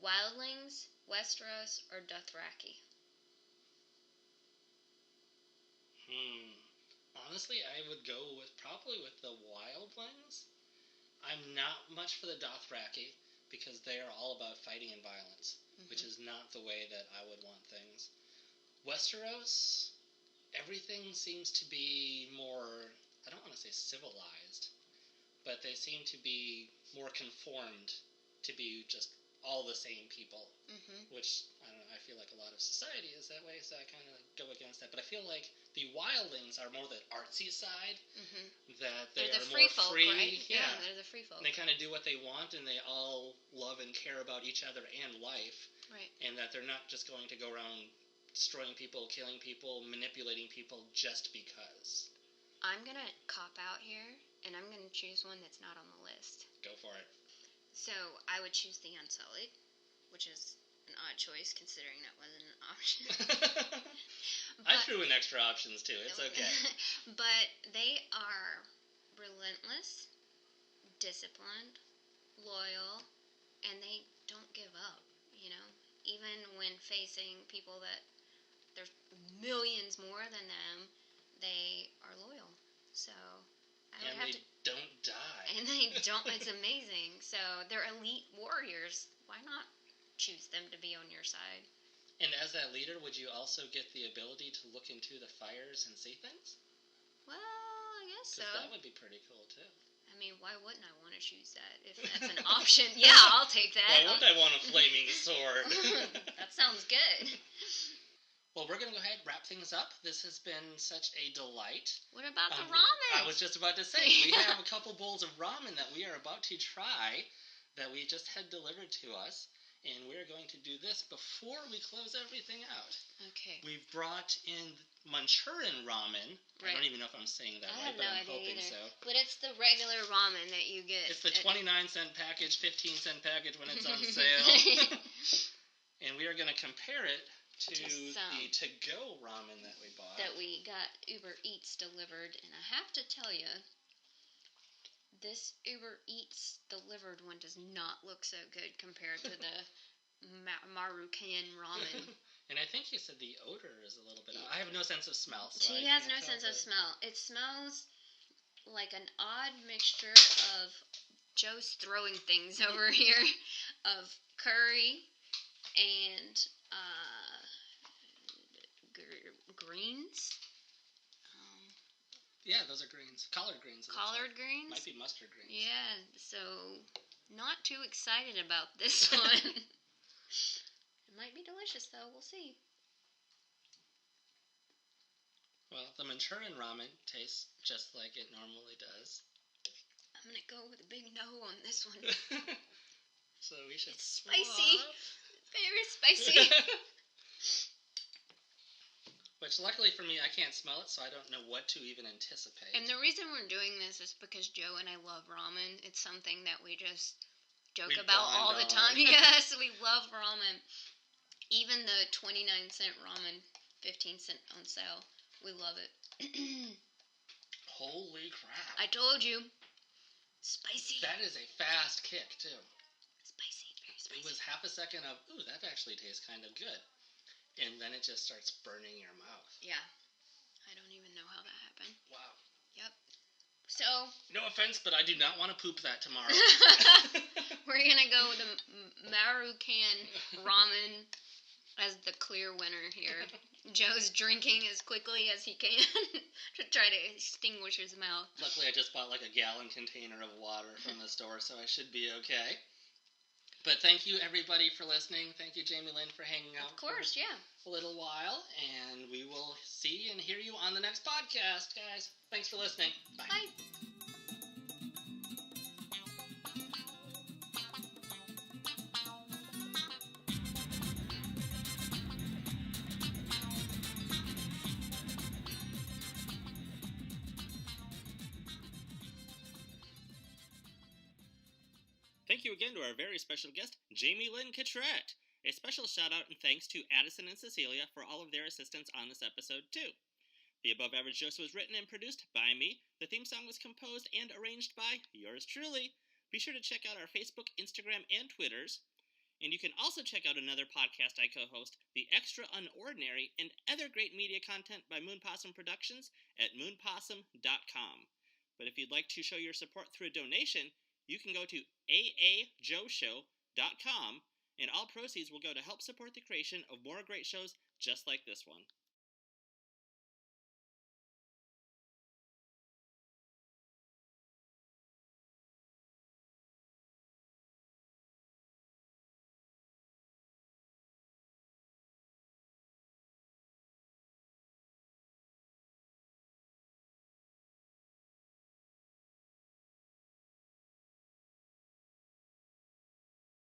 Wildlings, Westeros, or Dothraki? Honestly, I would go probably with the Wildlings. I'm not much for the Dothraki because they are all about fighting and violence, which is not the way that I would want things. Westeros, everything seems to be more, I don't want to say civilized, but they seem to be more conformed to be just all the same people, which, I don't know, I feel like a lot of society is that way, so I kind of go against that. But I feel like the Wildlings are more the artsy side, that they're the more free folk, free. right? Yeah, they're the free folk. And they kind of do what they want, and they all love and care about each other and life. Right. And that they're not just going to go around destroying people, killing people, manipulating people just because. I'm going to cop out here, and I'm going to choose one that's not on the list. Go for it. So, I would choose the Unsullied, which is an odd choice considering that wasn't an option. I threw in extra options too, it's okay. But they are relentless, disciplined, loyal, and they don't give up, you know? Even when facing people that there's millions more than them, they are loyal. So, I would have to... don't die. And they don't. It's amazing. So they're elite warriors. Why not choose them to be on your side? And as that leader, would you also get the ability to look into the fires and see things? Well, I guess so. That would be pretty cool too. I mean, why wouldn't I want to choose that if that's an option? Yeah, I'll take that. Why wouldn't I want a flaming sword? That sounds good. Well, we're going to go ahead and wrap things up. This has been such a delight. What about the ramen? I was just about to say, we have a couple bowls of ramen that we are about to try that we just had delivered to us. And we're going to do this before we close everything out. Okay. We've brought in Manchurian ramen. Right. I don't even know if I'm saying that right, but I'm hoping so. But it's the regular ramen that you get. It's the 29-cent package, 15-cent package when it's on sale. And we are going to compare it to the to-go ramen that we bought. That we got Uber Eats delivered. And I have to tell you, this Uber Eats delivered one does not look so good compared to the Marukan ramen. And I think you said the odor is a little bit... I have no sense of smell. So she has no sense of smell. It smells like an odd mixture of Joe's throwing things over here, of curry and greens. Yeah, those are greens. Collard greens. Collard greens? Might be mustard greens. Yeah, so not too excited about this one. It might be delicious, though. We'll see. Well, the Manchurian ramen tastes just like it normally does. I'm going to go with a big no on this one. So we should... It's spicy. Very spicy. Which, luckily for me, I can't smell it, so I don't know what to even anticipate. And the reason we're doing this is because Joe and I love ramen. It's something that we just joke about all the time. Yes, we love ramen. Even the 29-cent ramen, 15-cent on sale. We love it. Holy crap. I told you. Spicy. That is a fast kick, too. Spicy, very spicy. It was half a second of, ooh, that actually tastes kind of good. And then it just starts burning your mouth. Yeah. I don't even know how that happened. Wow. Yep. So. No offense, but I do not want to poop that tomorrow. We're going to go with the Marukan ramen as the clear winner here. Joe's drinking as quickly as he can to try to extinguish his mouth. Luckily, I just bought like a gallon container of water from the store, so I should be okay. But thank you, everybody, for listening. Thank you, Jamie Lynn, for hanging out. Of course, yeah. A little while, and we will see and hear you on the next podcast, guys. Thanks for listening. Bye. Bye. Thank you again to our very special guest, Jamie Lynn Cattrett. A special shout out and thanks to Addison and Cecilia for all of their assistance on this episode, too. The Above Average Dose was written and produced by me. The theme song was composed and arranged by yours truly. Be sure to check out our Facebook, Instagram, and Twitters. And you can also check out another podcast I co-host, The Extra Unordinary, and other great media content by Moon Possum Productions at moonpossum.com. But if you'd like to show your support through a donation, you can go to aajoeshow.com, and all proceeds will go to help support the creation of more great shows just like this one.